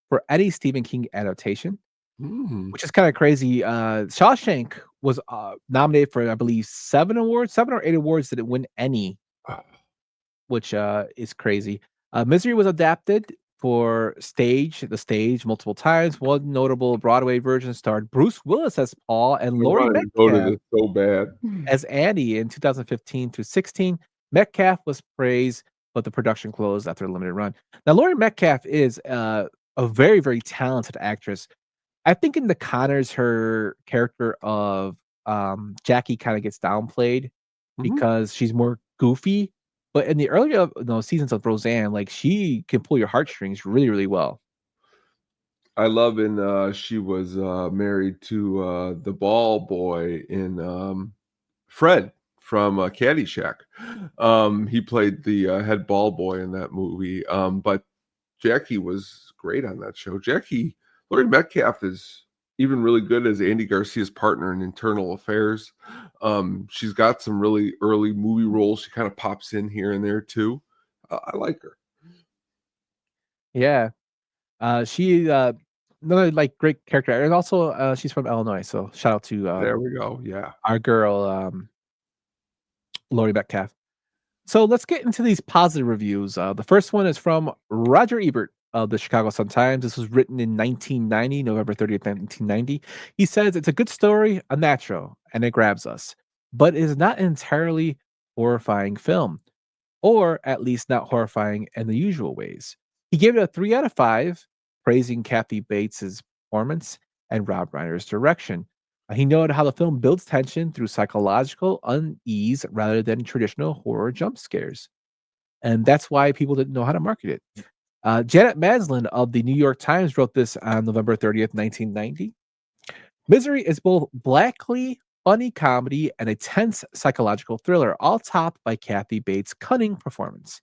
for any Stephen King adaptation, which is kind of crazy. Shawshank was nominated for, I believe, 7 or 8 awards, didn't win any, which is crazy. Misery was adapted for the stage multiple times. One notable Broadway version starred Bruce Willis as Paul and I Laurie wanted to go to Metcalf this so bad. as Annie in 2015 through 16. Metcalf was praised, but the production closed after a limited run. Now, Laurie Metcalf is a very, very talented actress. I think in The Conners, her character of Jackie kind of gets downplayed because she's more goofy. But in the earlier seasons of Roseanne, like she can pull your heartstrings really, really well. I love she was married to the ball boy in Fred from Caddyshack. He played the head ball boy in that movie. But Jackie was great on that show. Laurie Metcalf is even really good as Andy Garcia's partner in Internal Affairs. She's got some really early movie roles. She kind of pops in here and there too. I like her. Yeah. She another like great character. And also she's from Illinois. So shout out to There we go. Yeah. our girl Laurie Metcalf. So let's get into these positive reviews. The first one is from Roger Ebert of the Chicago Sun-Times. This was written in 1990, November 30th, 1990. He says it's a good story, a natural, and it grabs us, but it is not an entirely horrifying film, or at least not horrifying in the usual ways. He gave it a 3 out of 5, praising Kathy Bates's performance and Rob Reiner's direction. He noted how the film builds tension through psychological unease rather than traditional horror jump scares. And that's why people didn't know how to market it. Janet Maslin of the New York Times wrote this on November 30th, 1990. Misery is both blackly funny comedy and a tense psychological thriller, all topped by Kathy Bates' cunning performance.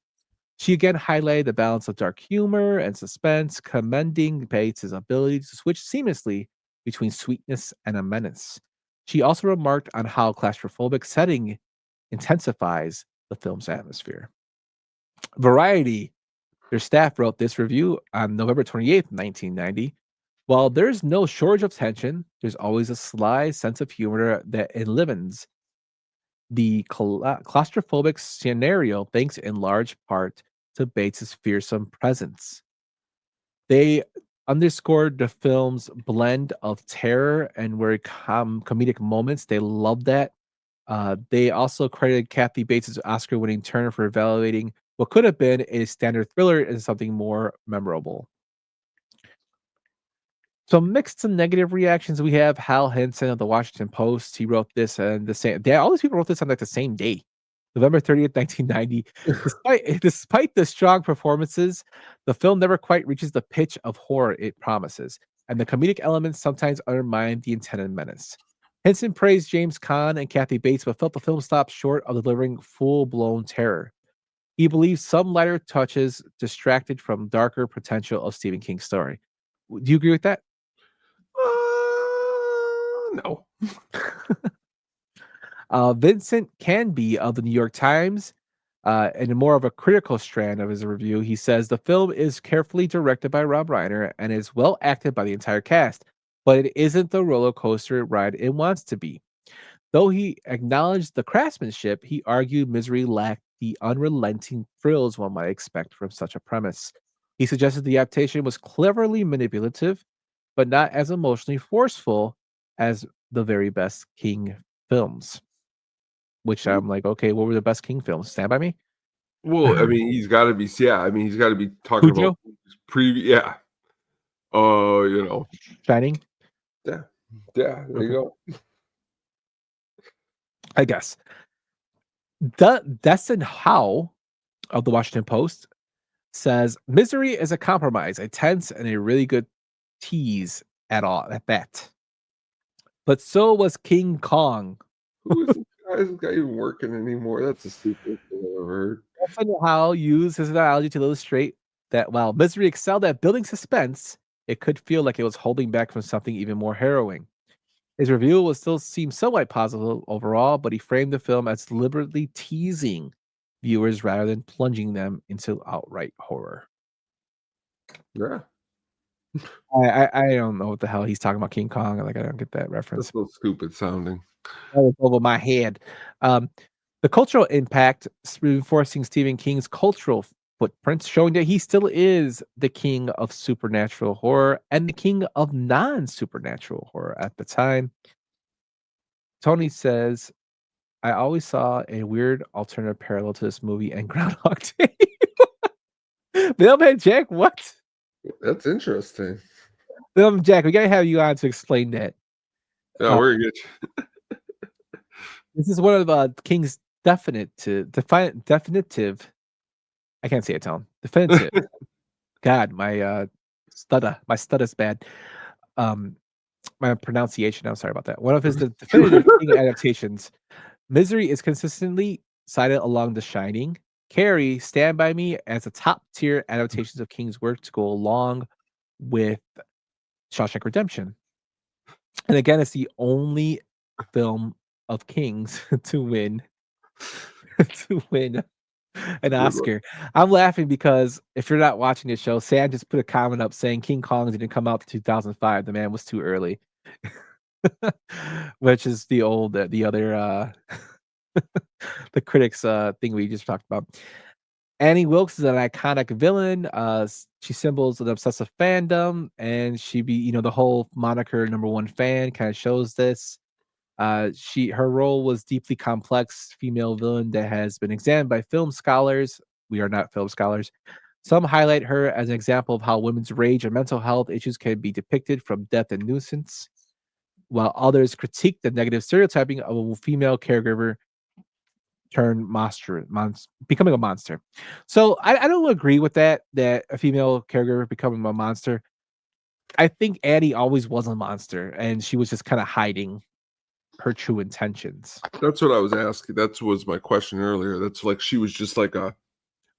She again highlighted the balance of dark humor and suspense, commending Bates' ability to switch seamlessly between sweetness and a menace. She also remarked on how claustrophobic setting intensifies the film's atmosphere. Variety, their staff wrote this review on November 28th, 1990. While there's no shortage of tension, there's always a sly sense of humor that enlivens the claustrophobic scenario, thanks in large part to Bates's fearsome presence. They underscored the film's blend of terror and very comedic moments. They loved that. They also credited Kathy Bates' Oscar-winning turn for evaluating what could have been a standard thriller into something more memorable. So mixed to negative reactions. We have Hal Henson of the Washington Post. He wrote this and the same. All these people wrote this on like the same day, November 30th, 1990. Despite the strong performances, the film never quite reaches the pitch of horror it promises, and the comedic elements sometimes undermine the intended menace. Henson praised James Caan and Kathy Bates, but felt the film stopped short of delivering full-blown terror. He believes some lighter touches distracted from darker potential of Stephen King's story. Do you agree with that? No. Vincent Canby of the New York Times, in more of a critical strand of his review, he says the film is carefully directed by Rob Reiner and is well acted by the entire cast, but it isn't the roller coaster ride it wants to be. Though he acknowledged the craftsmanship, he argued Misery lacked the unrelenting thrills one might expect from such a premise. He suggested the adaptation was cleverly manipulative, but not as emotionally forceful as the very best King films. Which I'm like, okay, what were the best King films? Stand by Me, Well, I mean, he's got to be. Yeah, I mean, he's got to be talking about Cujo, previous. Yeah. You know. Shining. Yeah. Yeah. There you Okay, go. I guess. Destin Howe of the Washington Post says Misery is a compromise, a tense, and a really good tease at all at that. But so was King Kong. Who is this guy? Is this guy even working anymore? That's the stupidest thing I've ever heard. Destin Howe used his analogy to illustrate that while Misery excelled at building suspense, it could feel like it was holding back from something even more harrowing. His review will still seem somewhat positive overall, but he framed the film as deliberately teasing viewers rather than plunging them into outright horror. Yeah. I don't know what the hell he's talking about King Kong. Like I don't get that That's reference. so stupid sounding. That was over my head. Um, the cultural impact reinforcing Stephen King's cultural footprints, showing that he still is the king of supernatural horror and the king of non-supernatural horror at the time. Tony says, I always saw a weird alternative parallel to this movie and Groundhog Day. Mailman Jack, what? That's interesting. Mailman Jack, we gotta have you on to explain that. Yeah, we're good. This is one of King's definitive. I can't say it, Tom. Definitive. God, my stutter's bad. My pronunciation. I'm sorry about that. One of his definitive King adaptations. Misery is consistently cited along The Shining, Carrie, Stand By Me as a top tier adaptations of King's work to go along with Shawshank Redemption. And again, it's the only film of King's to win an Oscar. I'm laughing because if you're not watching the show, Sam just put a comment up saying King Kong didn't come out to 2005. The man was too early, which is the other the critics thing we just talked about. Annie Wilkes is an iconic villain. She symbols an obsessive fandom, and she the whole moniker #1 fan kind of shows this. Her role was deeply complex female villain that has been examined by film scholars. We are not film scholars. Some highlight her as an example of how women's rage and mental health issues can be depicted from death and nuisance, while others critique the negative stereotyping of a female caregiver turn becoming a monster. So I don't agree with that a female caregiver becoming a monster. I think Addie always was a monster, and she was just kind of hiding her true intentions. That's what I was asking. That was my question earlier. That's like she was just like a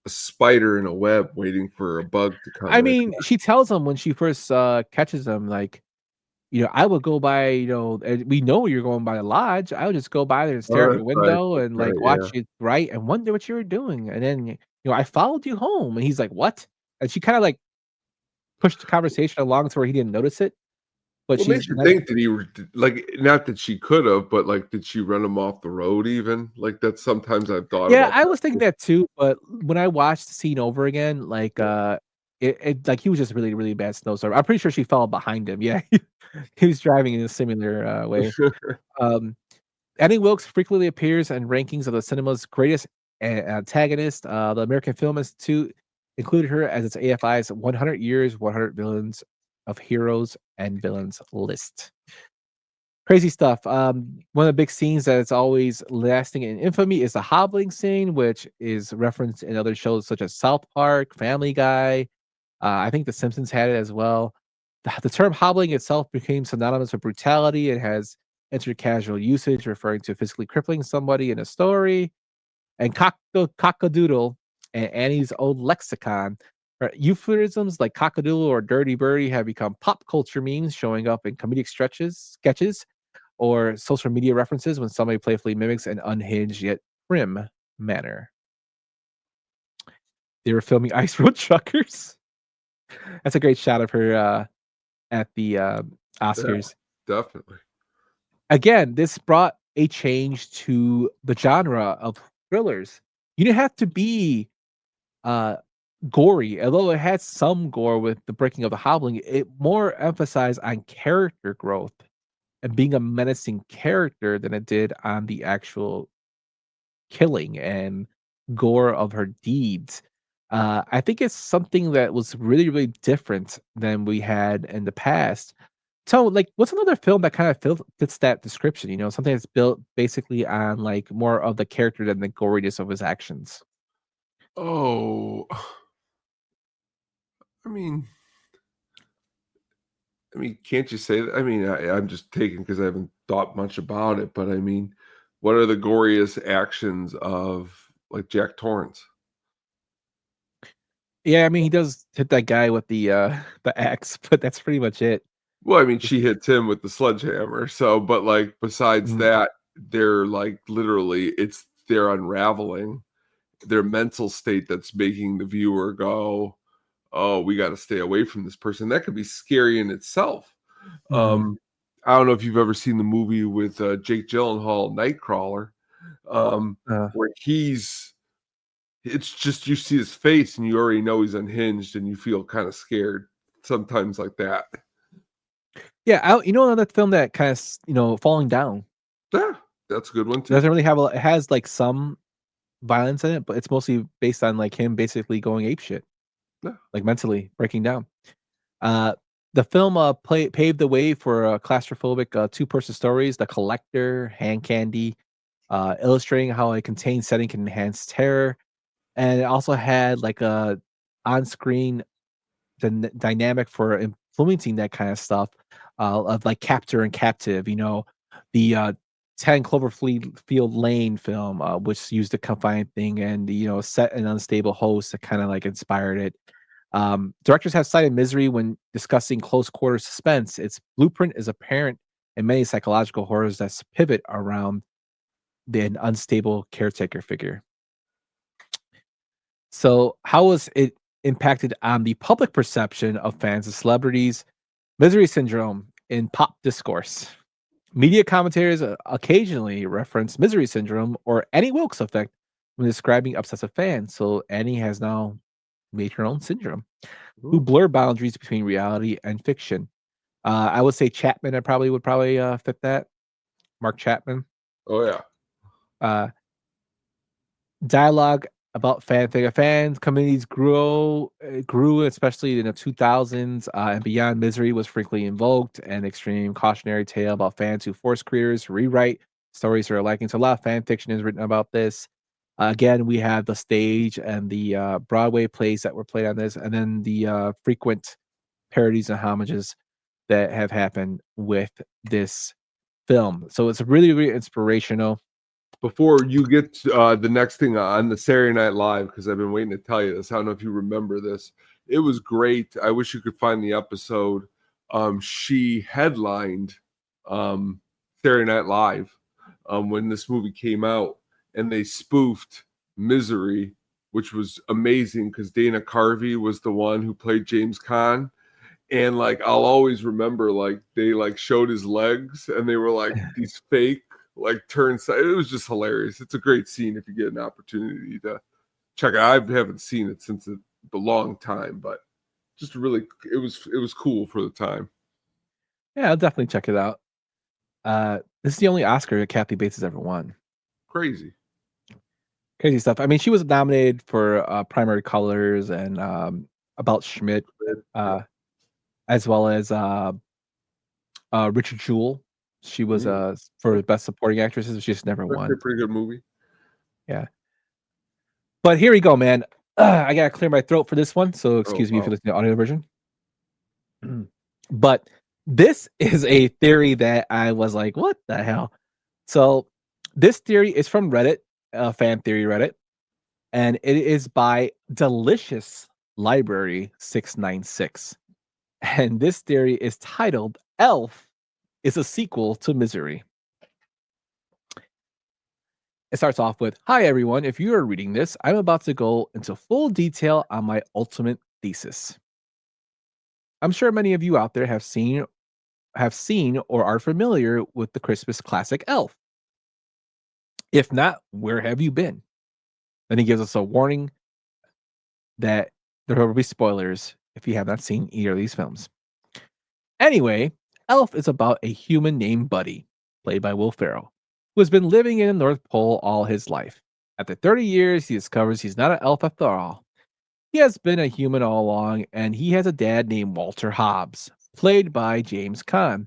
spider in a web waiting for a bug to come I in. mean, she tells him when she first catches him, like, I would go by, and we know you're going by the lodge. I would just go by there and stare Oh, out your that's right. window That's and right. like Yeah. watch you write and wonder what you were doing. And then, I followed you home. And he's like, what? And she kind of like pushed the conversation along to where he didn't notice it. But Well, it she's makes you think that like, not that she could have, but like, did she run him off the road even? Like, that's sometimes I've thought yeah, about I that. was thinking that too. But when I watched the scene over again, like it like he was just really, really bad snowstorm. I'm pretty sure she fell behind him. Yeah. He was driving in a similar way. Annie Wilkes frequently appears in rankings of the cinema's greatest antagonists. The American Film Institute included her as its AFI's 100 Years, 100 Villains of Heroes and Villains list. Crazy stuff. One of the big scenes that is always lasting in infamy is the hobbling scene, which is referenced in other shows such as South Park, Family Guy. I think The Simpsons had it as well. The term hobbling itself became synonymous with brutality and has entered casual usage, referring to physically crippling somebody in a story. And cockadoodle and Annie's old lexicon. Euphemisms like cockadoodle or dirty birdie have become pop culture memes, showing up in comedic sketches, or social media references when somebody playfully mimics an unhinged yet prim manner. They were filming Ice Road Truckers. That's a great shot of her at the Oscars. Yeah, definitely. Again, this brought a change to the genre of thrillers. You didn't have to be gory, although it had some gore with the breaking of the hobbling. It more emphasized on character growth and being a menacing character than it did on the actual killing and gore of her deeds. I think it's something that was really, really different than we had in the past. So, like, what's another film that kind of fits that description? You know, something that's built basically on like more of the character than the goriness of his actions. Oh, I mean, can't you say that? I mean, I'm just taking because I haven't thought much about it, but I mean, what are the goriest actions of like Jack Torrance? Yeah, I mean, he does hit that guy with the the axe, but that's pretty much it. Well, I mean, she hits him with the sledgehammer. So, but like besides Mhm. that, they're like literally, it's they're unraveling their mental state that's making the viewer go, "Oh, we got to stay away from this person." That could be scary in itself. Mhm. Um, I don't know if you've ever seen the movie with Jake Gyllenhaal, Nightcrawler, Uh, where it's just you see his face and you already know he's unhinged and you feel kind of scared sometimes like that. yeah, you know another film that kind of falling down Yeah, that's a good one too. doesn't really have it has like some violence in it, but it's mostly based on like him basically going ape shit, Yeah. like mentally breaking down. Uh, the film paved the way for claustrophobic two-person stories, The Collector, Hand Candy, illustrating how a contained setting can enhance terror, and it also had like a on-screen dynamic for influencing that kind of stuff of like captor and captive. You know, the 10 Cloverfield Field Lane film, which used the confined thing and the, set an unstable host that kind of like inspired it. Directors have cited misery when discussing close quarter suspense. Its blueprint is apparent in many psychological horrors that pivot around an unstable caretaker figure. So, how was it impacted on the public perception of fans and celebrities? Misery syndrome in pop discourse. Media commentators occasionally reference misery syndrome or Annie Wilkes effect when describing obsessive fans. So, Annie has now made her own syndrome who Ooh. blur boundaries between reality and fiction. I would say Chapman. I probably would probably fit that. Mark Chapman. Oh yeah. Uh, Dialogue about fans communities grew especially in the 2000s and beyond. Misery was frequently invoked, an extreme cautionary tale about fans who force creators to rewrite stories they're liking. So a lot of fan fiction is written about this. Again, we have the stage and the Broadway plays that were played on this, and then the frequent parodies and homages that have happened with this film. So it's really, really inspirational. Before you get to, the next thing on the Saturday Night Live, because I've been waiting to tell you this. I don't know if you remember this. It was great. I wish you could find the episode. She headlined um, Saturday Night Live when this movie came out, and they spoofed Misery, which was amazing because Dana Carvey was the one who played James Caan. And like I'll always remember, like they like showed his legs, and they were like these fake like turn side. It was just hilarious. It's a great scene if you get an opportunity to check it out. I haven't seen it since a long time, but just really it was cool for the time. Yeah, I'll definitely check it out. This is the only Oscar that Kathy Bates has ever won. Crazy. Crazy stuff. I mean, she was nominated for Primary Colors and About Schmidt, Yeah. uh, as well as Richard Jewell. She was Mm. for Best Supporting Actresses. She just never Actually, won. a pretty good movie. Yeah, but here we go, man. I gotta clear my throat for this one, so Oh excuse me if you wow. listen to the audio version. But this is a theory that I was like, "What the hell?" So this theory is from Reddit, fan theory Reddit, and it is by Delicious Library 696. And this theory is titled Elf is a sequel to Misery. It starts off with, "Hi everyone, if you are reading this, I'm about to go into full detail on my ultimate thesis. I'm sure many of you out there have seen or are familiar with the Christmas classic Elf. If not, where have you been?" Then he gives us a warning that there will be spoilers if you have not seen either of these films. Anyway, Elf is about a human named Buddy, played by Will Ferrell, who has been living in the North Pole all his life. After 30 years, he discovers he's not an elf after all. He has been a human all along, and he has a dad named Walter Hobbs, played by James Caan,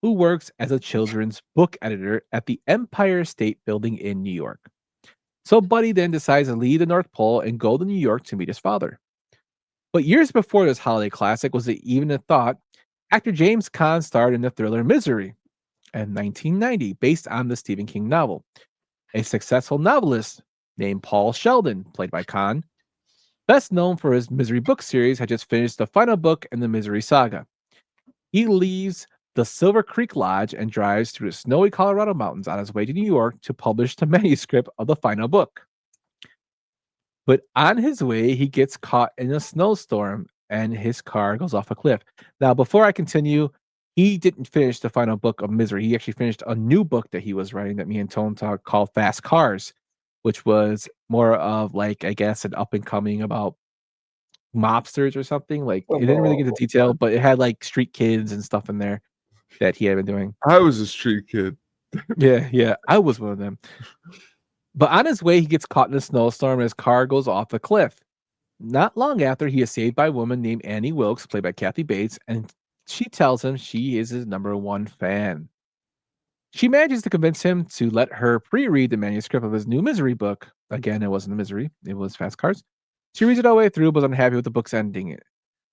who works as a children's book editor at the Empire State Building in New York. So Buddy then decides to leave the North Pole and go to New York to meet his father. But years before this holiday classic was even a thought, actor James Caan starred in the thriller Misery in 1990, based on the Stephen King novel. A successful novelist named Paul Sheldon, played by Caan, best known for his Misery book series, had just finished the final book in the Misery saga. He leaves the Silver Creek Lodge and drives through the snowy Colorado mountains on his way to New York to publish the manuscript of the final book. But on his way, he gets caught in a snowstorm and his car goes off a cliff. Now, before I continue, he didn't finish the final book of Misery. He actually finished a new book that he was writing that me and Tone talk called Fast Cars, which was more of like, I guess, an up and coming about mobsters or something. Like it didn't really get into detail, but it had like street kids and stuff in there that he had been doing. I was a street kid. Yeah, I was one of them. But on his way, he gets caught in a snowstorm and his car goes off a cliff. Not long after, he is saved by a woman named Annie Wilkes, played by Kathy Bates, and she tells him she is his number one fan. She manages to convince him to let her pre-read the manuscript of his new Misery book. Again, it wasn't a Misery, it was Fast Cars. She reads it all the way through, but was unhappy with the book's ending.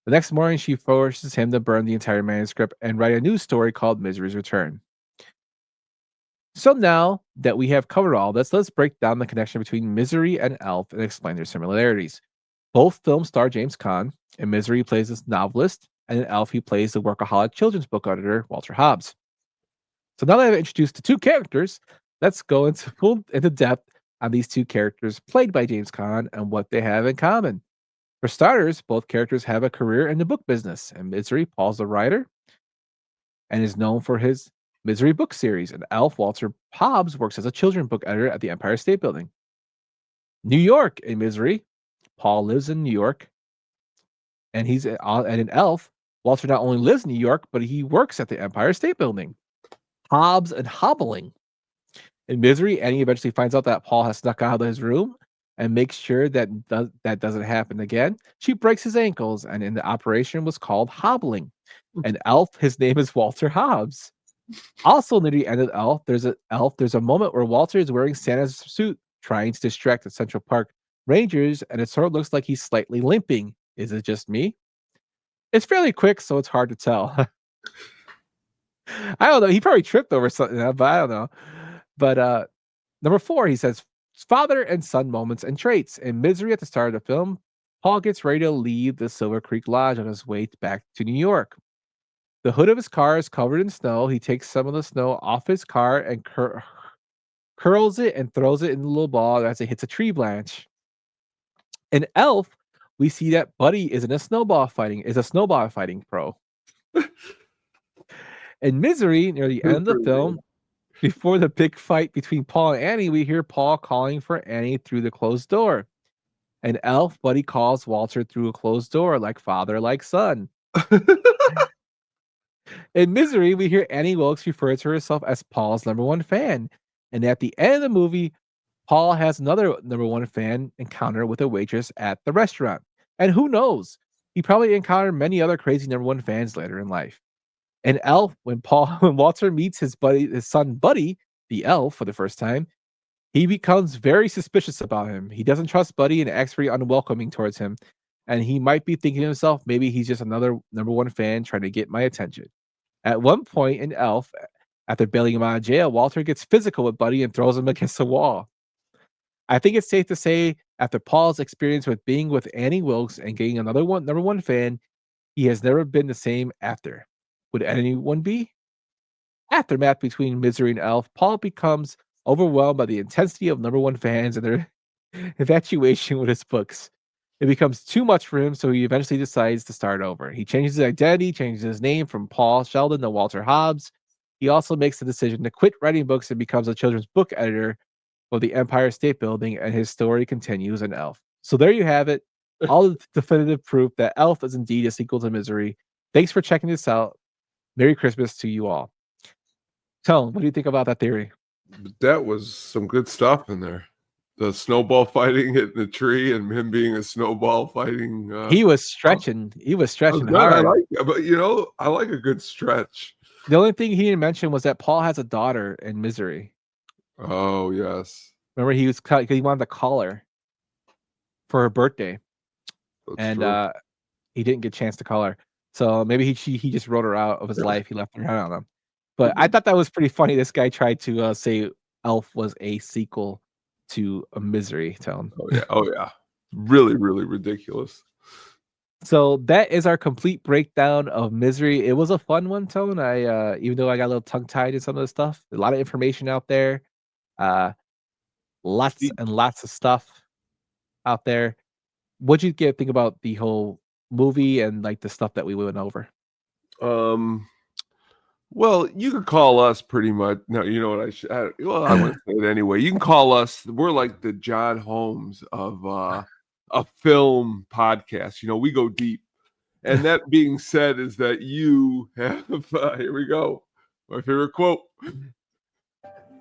The next morning, she forces him to burn the entire manuscript and write a new story called Misery's Return. So now that we have covered all this, let's break down the connection between Misery and Elf and explain their similarities. Both films star James Caan. In Misery, he plays this novelist, and in Elf, he plays the workaholic children's book editor, Walter Hobbs. So now that I've introduced the two characters, let's go into depth on these two characters played by James Caan and what they have in common. For starters, both characters have a career in the book business. In Misery, Paul's a writer and is known for his Misery book series. And Elf, Walter Hobbs, works as a children's book editor at the Empire State Building. New York, in Misery, Paul lives in New York, and and in Elf, Walter not only lives in New York, but he works at the Empire State Building. Hobbs and hobbling. In Misery, Annie eventually finds out that Paul has snuck out of his room and makes sure that that doesn't happen again. She breaks his ankles, and in the operation was called hobbling. And Elf, his name is Walter Hobbs. Also near the end of Elf, there's a moment where Walter is wearing Santa's suit, trying to distract the Central Park Rangers, and it sort of looks like he's slightly limping. Is it just me? It's fairly quick, so it's hard to tell. I don't know. He probably tripped over something, but I don't know. But number 4, he says, father and son moments and traits. In Misery at the start of the film, Paul gets ready to leave the Silver Creek Lodge on his way back to New York. The hood of his car is covered in snow. He takes some of the snow off his car and curls it and throws it in the little ball as it hits a tree branch. In Elf, we see that Buddy is a snowball fighting pro. In Misery, near the end of the film, before the big fight between Paul and Annie, we hear Paul calling for Annie through the closed door. In Elf, Buddy calls Walter through a closed door, like father, like son. In Misery, we hear Annie Wilkes refer to herself as Paul's number one fan. And at the end of the movie, Paul has another number one fan encounter with a waitress at the restaurant. And who knows? He probably encountered many other crazy number one fans later in life. In Elf, when Walter meets his son Buddy, the elf, for the first time, he becomes very suspicious about him. He doesn't trust Buddy and acts very unwelcoming towards him. And he might be thinking to himself, maybe he's just another number one fan trying to get my attention. At one point in Elf, after bailing him out of jail, Walter gets physical with Buddy and throws him against the wall. I think it's safe to say, after Paul's experience with being with Annie Wilkes and getting another number one fan, he has never been the same after. Would anyone be? Aftermath between Misery and Elf, Paul becomes overwhelmed by the intensity of number one fans and their infatuation with his books. It becomes too much for him, so he eventually decides to start over. He changes his identity, changes his name from Paul Sheldon to Walter Hobbs. He also makes the decision to quit writing books and becomes a children's book editor for the Empire State Building, and his story continues in Elf. So there you have it. All the definitive proof that Elf is indeed a sequel to Misery. Thanks for checking this out. Merry Christmas to you all. Tone, what do you think about that theory? That was some good stuff in there. The snowball fighting hitting the tree and him being a snowball fighting. He was Oh, stretching. He was that was stretching good. I hard. like, but I like a good stretch. The only thing he didn't mention was that Paul has a daughter in Misery. Oh yes, Remember, he wanted to call her for her birthday, that's and true. he didn't get a chance to call her. So maybe he just wrote her out of his life. He left her. I don't know. But Could I be. thought that was pretty funny. This guy tried to say Elf was a sequel to a Misery. Tone. Oh yeah, really, really ridiculous. So that is our complete breakdown of Misery. It was a fun one, Tone. I even though I got a little tongue tied in some of the stuff, a lot of information out there. Uh, lots and lots of stuff out there. What'd you think about the whole movie and like the stuff that we went over? Um, well, you could call us pretty much. No, you know what well, I wouldn't say it anyway. You can call us. We're like the John Holmes of a film podcast. We go deep. And that being said, is that you have here we go. My favorite quote.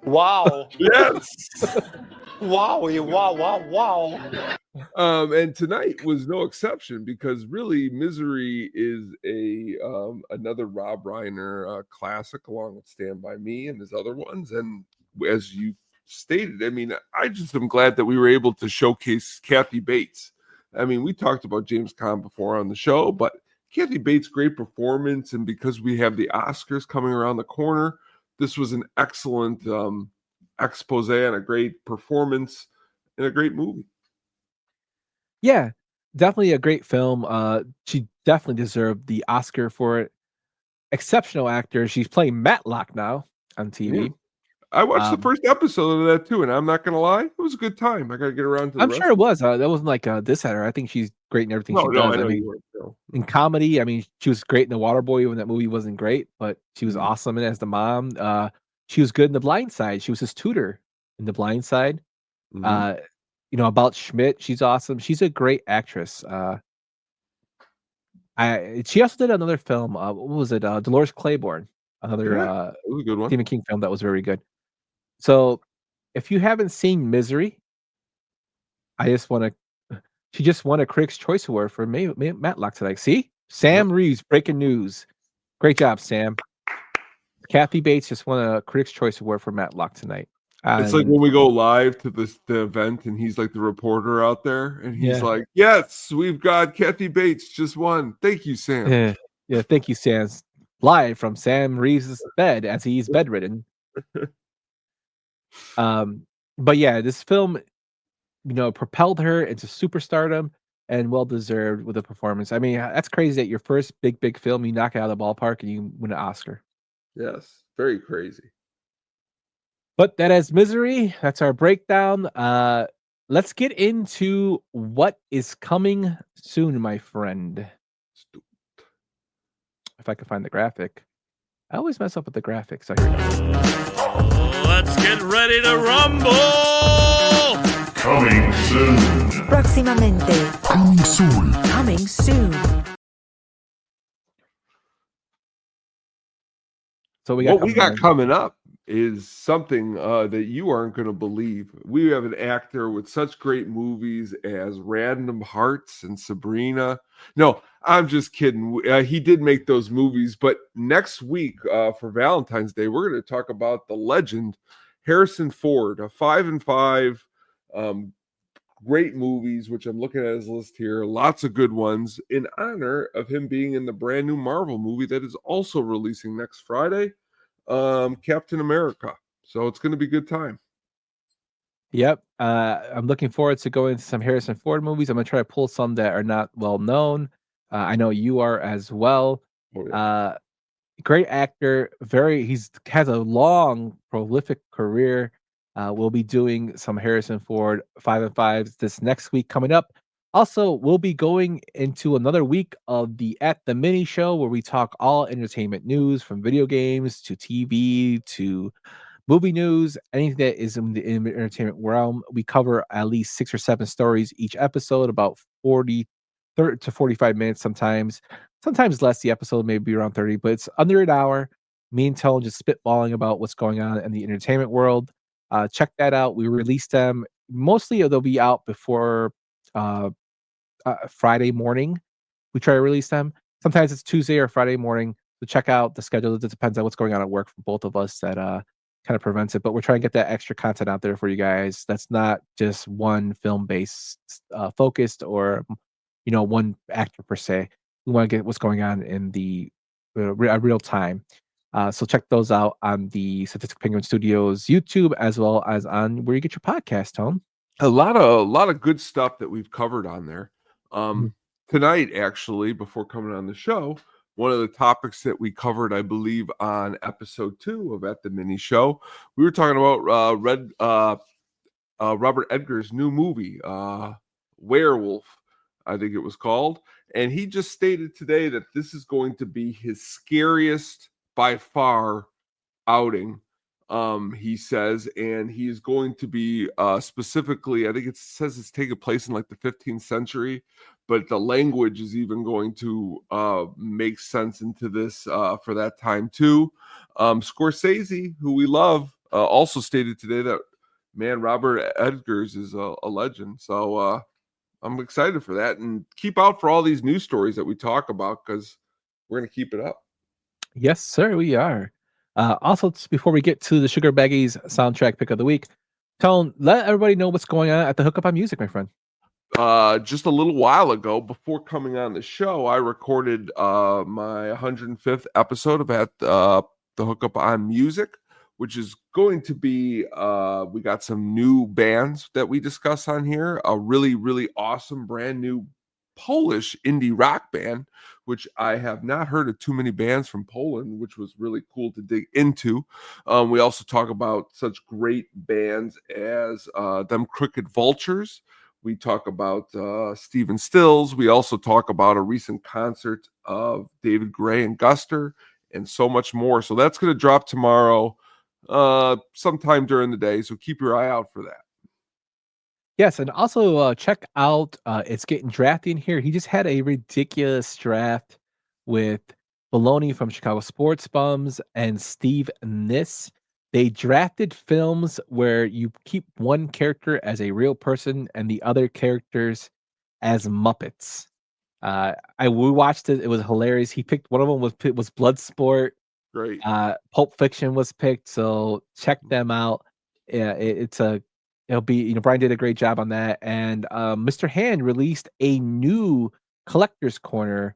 Wow. Yes. Wow. Wow. And tonight was no exception because really Misery is a another Rob Reiner classic along with Stand By Me and his other ones. And as you stated, I mean, I just am glad that we were able to showcase Kathy Bates. I mean, we talked about James Caan before on the show, but Kathy Bates' great performance, and because we have the Oscars coming around the corner, this was an excellent expose and a great performance and a great movie. Yeah, definitely a great film. She definitely deserved the Oscar for it. Exceptional actor. She's playing Matlock now on Yeah. TV. I watched the Um, first episode of that too, and I'm not gonna lie, it was a good time. I gotta get around to the I'm rest sure it of it. was. That wasn't like this at her. I think she's great in everything No, she no, I does. I know you mean, weren't. No. in comedy, I mean, she was great in The Waterboy when that movie wasn't great, but she was Mhm. awesome in it as the mom. She was good in The Blind Side. She was his tutor in The Blind Side. Mhm. Uh, about Schmidt, she's awesome. She's a great actress. She also did another film. What was it? Dolores Claiborne, another Yeah, it was a good one. Stephen King film that was very good. So, if you haven't seen Misery, I just want to. She just won a Critics' Choice Award for Matlock tonight. See, Yep. Sam Reeves breaking news. Great job, Sam. Kathy Bates just won a Critics' Choice Award for Matlock tonight. It's like And when we go live to the event, and he's like the reporter out there, and he's yeah, like, "Yes, we've got Kathy Bates just won. Thank you, Sam." yeah. Thank you, Sam. Live from Sam Reeves' bed as he's bedridden. Um, but yeah, this film propelled her into superstardom and well deserved with the performance. I mean, that's crazy that your first big film, you knock it out of the ballpark and you win an Oscar. Yes, very crazy. But that is Misery. That's our breakdown. Let's get into what is coming soon, my friend. If I can find the graphic. I always mess up with the graphics. So here it goes. Let's get ready to rumble! Coming soon. Próximamente. Coming soon. Coming soon. So What we got coming up is something that you aren't going to believe. We have an actor with such great movies as Random Hearts and Sabrina. No, I'm just kidding. He did make those movies, but next week for Valentine's Day, we're going to talk about the legend Harrison Ford, a 5 and 5. Great movies, which I'm looking at his list here. Lots of good ones in honor of him being in the brand new Marvel movie that is also releasing next Friday, Captain America. So it's going to be a good time. Yep. I'm looking forward to going to some Harrison Ford movies. I'm going to try to pull some that are not well known. I know you are as well. Oh, yeah. Great actor. He's has a long, prolific career. We'll be doing some Harrison Ford 5 and 5s this next week coming up. Also, we'll be going into another week of the At the Mini Show where we talk all entertainment news from video games to TV to movie news, anything that is in the entertainment realm. We cover at least 6 or 7 stories each episode, about 30 to 45 minutes sometimes. sometimes less. The episode may be around 30, but it's under an hour. Me and Tone just spitballing about what's going on in the entertainment world. Check that out. We release them mostly. They'll be out before uh, Friday morning. We try to release them. Sometimes it's Tuesday or Friday morning. So check out the schedule. It depends on what's going on at work for both of us that kind of prevents it. But we're trying to get that extra content out there for you guys. That's not just one film based focused or one actor per se. We want to get what's going on in the real time. So check those out on the Statistic Penguin Studios YouTube as well as on where you get your podcast, Tone. A lot of good stuff that we've covered on there. Mhm. Tonight, actually, before coming on the show, one of the topics that we covered, I believe, on episode 2 of At the Mini Show, we were talking about Robert Edgar's new movie, Werewolf, I think it was called. And he just stated today that this is going to be his scariest by far outing, he says, and he's going to be specifically, I think it says it's taking place in like the 15th century, but the language is even going to make sense into this for that time too. Scorsese, who we love, also stated today that, man, Robert Edgers is a legend. So I'm excited for that, and keep out for all these news stories that we talk about, because we're going to keep it up. Yes, sir, we are. Also, before we get to the Sugar Baggies soundtrack pick of the week, Tone, let everybody know what's going on at the Hookup on Music, my friend. Just a little while ago, before coming on the show, I recorded my 105th episode of At the Hookup on Music, which is going to be, we got some new bands that we discuss on here. A really, really awesome, brand new Polish indie rock band, which I have not heard of too many bands from Poland, which was really cool to dig into. We also talk about such great bands as Them Crooked Vultures. We talk about Stephen Stills. We also talk about a recent concert of David Gray and Guster, and so much more. So that's going to drop tomorrow sometime during the day. So keep your eye out for that. Yes, and also check out It's Getting Drafty in here. He just had a ridiculous draft with Baloney from Chicago Sports Bums and Steve Niss. They drafted films where you keep one character as a real person and the other characters as Muppets. We watched it. It was hilarious. He picked one of them was Bloodsport. Great. Pulp Fiction was picked, so check them out. Yeah, it'll be, Brian did a great job on that, and Mr. Hand released a new collector's corner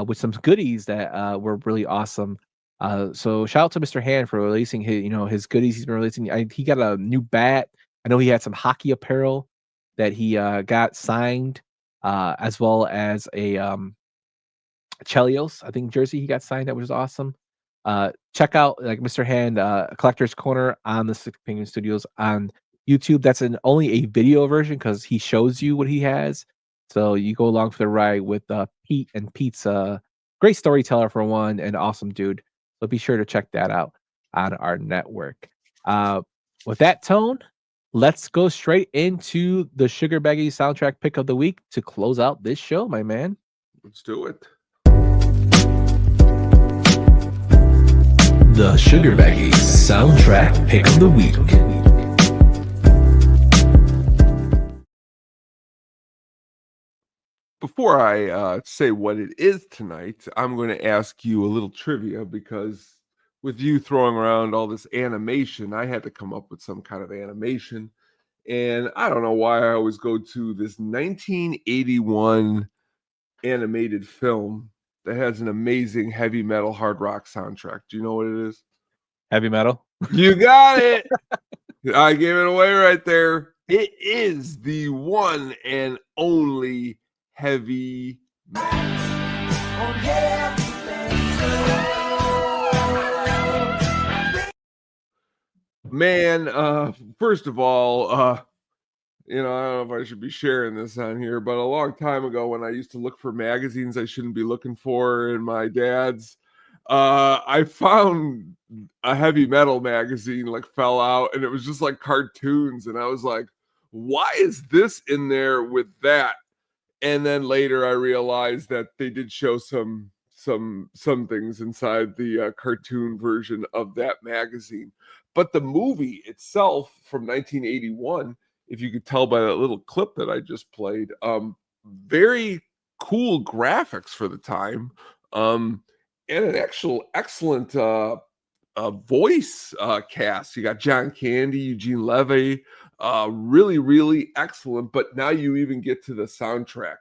with some goodies that were really awesome. So shout out to Mr. Hand for releasing his goodies. He's been releasing. He got a new bat. I know he had some hockey apparel that he got signed, as well as a Chelios, I think, jersey he got signed that was awesome. Check out like Mr. Hand Collector's Corner on the Six Penguin Studios on YouTube. That's only a video version because he shows you what he has. So you go along for the ride with Pete, and Pete's a great storyteller for one, and awesome dude. So be sure to check that out on our network. With that, Tone, let's go straight into the Sugar Baggy soundtrack pick of the week to close out this show, my man. Let's do it. The Sugar Baggies soundtrack pick of the week. Before I say what it is tonight, I'm going to ask you a little trivia, because with you throwing around all this animation, I had to come up with some kind of animation. And I don't know why I always go to this 1981 animated film that has an amazing heavy metal hard rock soundtrack. Do you know what it is? Heavy metal. You got it. I gave it away right there. It is the one and only Heavy Metal. Man, first of all, I don't know if I should be sharing this on here, but a long time ago when I used to look for magazines I shouldn't be looking for in my dad's, I found a heavy metal magazine, like, fell out, and it was just like cartoons, and I was like, why is this in there with that? And then later I realized that they did show some some things inside the cartoon version of that magazine. But the movie itself from 1981, if you could tell by that little clip that I just played, very cool graphics for the time, and an actual excellent voice cast. You got John Candy, Eugene Levy, really, really excellent. But now you even get to the soundtrack.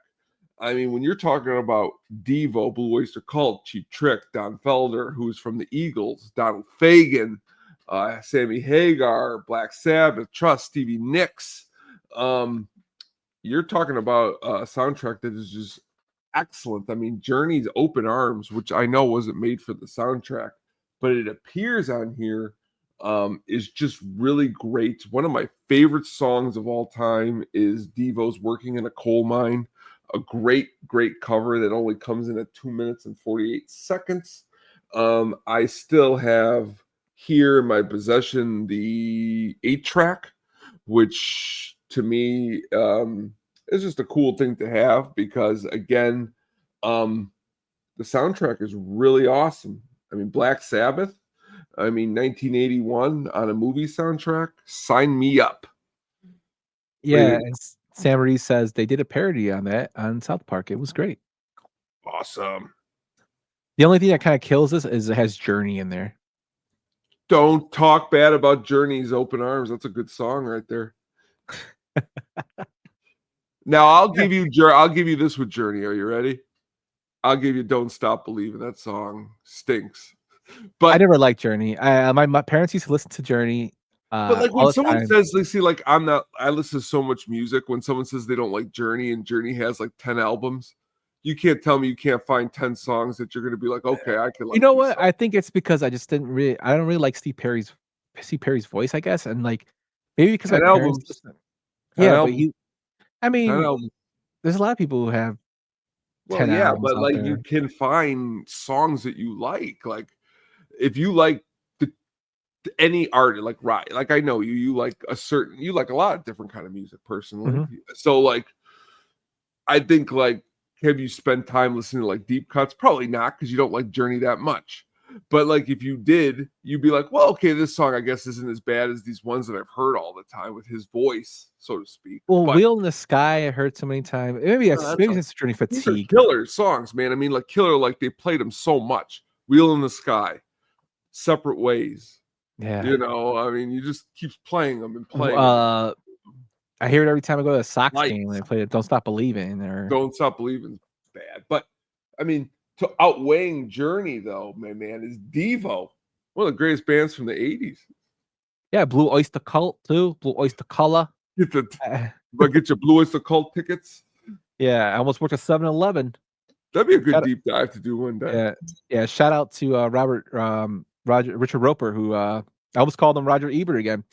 I mean, when you're talking about Devo, Blue Oyster Cult, Cheap Trick, Don Felder, who's from the Eagles, Donald Fagen, Sammy Hagar, Black Sabbath, Trust, Stevie Nicks, you're talking about a soundtrack that is just excellent. I mean, Journey's Open Arms, which I know wasn't made for the soundtrack, but it appears on here, is just really great. One of my favorite songs of all time is Devo's Working in a Coal Mine. A great cover that only comes in at 2 minutes and 48 seconds. I still have here in my possession the 8-track, which to me is just a cool thing to have because, again, the soundtrack is really awesome. I mean, Black Sabbath, 1981 on a movie soundtrack, sign me up. Yeah, and Sam Reese says they did a parody on that on South Park. It was great. Awesome. The only thing that kind of kills this is it has Journey in there. Don't talk bad about Journey's Open Arms. That's a good song right there. Now I'll give you this with Journey. Are you ready? I'll give you Don't Stop Believing. That song stinks. But I never liked Journey. My parents used to listen to Journey. But like when someone says, they see, like I listen to so much music. When someone says they don't like Journey and Journey has like 10 albums, you can't tell me you can't find 10 songs that you're going to be like, okay, I can. Like, you know what? I think it's because I don't really like Steve Perry's voice, I guess, and like maybe because my parents. Yeah, but there's a lot of people who have. Well, yeah, but like you can find songs that you like. Like if you like any art, like I know you like a lot of different kind of music personally. Mm-hmm. So like, I think like, have you spent time listening to like deep cuts? Probably not, because you don't like Journey that much. But like, if you did, you'd be like, well, okay, this song I guess isn't as bad as these ones that I've heard all the time with his voice, so to speak. Well, Wheel in the Sky I heard so many times. Maybe it's Journey fatigue. These are killer songs, man. I mean, like killer, like they played them so much. Wheel in the Sky, Separate Ways. Yeah, you just keeps playing them and playing. I hear it every time I go to a Sox game. They play it. Don't Stop Believing. Or Don't Stop Believing. Bad, but I mean, to outweighing Journey though, my man, is Devo, one of the greatest bands from the 80s. Yeah, Blue Oyster Cult too. Blue Oyster Cult. Get your Blue Oyster Cult tickets. Yeah, I almost worked at 7-Eleven. That'd be a good deep dive to do one day. Yeah. Shout out to Richard Roper, who I almost called him Roger Ebert again,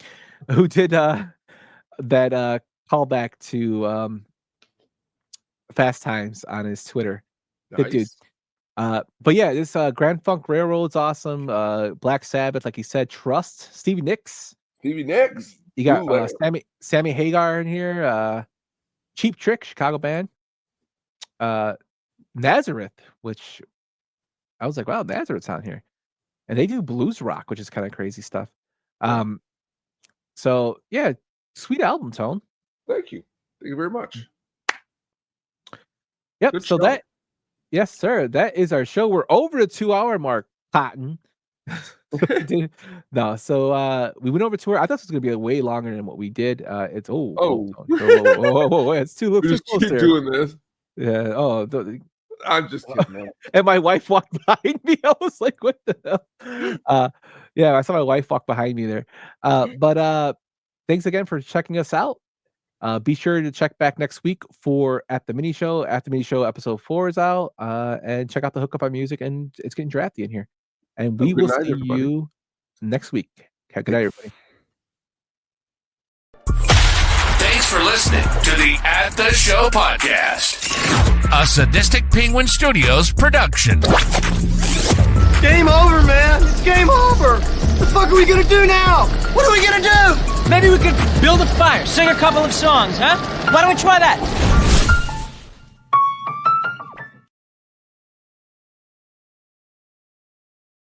who did that callback to Fast Times on his Twitter. Nice. Good dude. But yeah, this Grand Funk Railroad's awesome. Black Sabbath, like you said, Trust, Stevie Nicks. You got Sammy Hagar in here. Cheap Trick, Chicago band. Nazareth, which I was like, wow, Nazareth's on here. And they do blues rock, which is kind of crazy stuff. So yeah, sweet album, Tone. Thank you very much. Yep. Good show. Yes, sir. That is our show. We're over the 2-hour mark, Cotton. No, so we went over to her. I thought this was gonna be way longer than what we did. It's whoa, it's too close. Keep doing this. Yeah. I'm just kidding. And my wife walked behind me. I was like, what the hell? Yeah, I saw my wife walk behind me there. But thanks again for checking us out. Be sure to check back next week for At the Mini Show. At the Mini Show episode 4 is out. And check out the Hookup on Music, and it's getting drafty in here. And we will see you next week. Okay, good night, everybody. Thanks for listening to the At the Show podcast, a Sadistic Penguin Studios production. Game over, man. It's game over. What the fuck are we gonna do now? What are we gonna do? Maybe we could build a fire, sing a couple of songs, huh? Why don't we try that?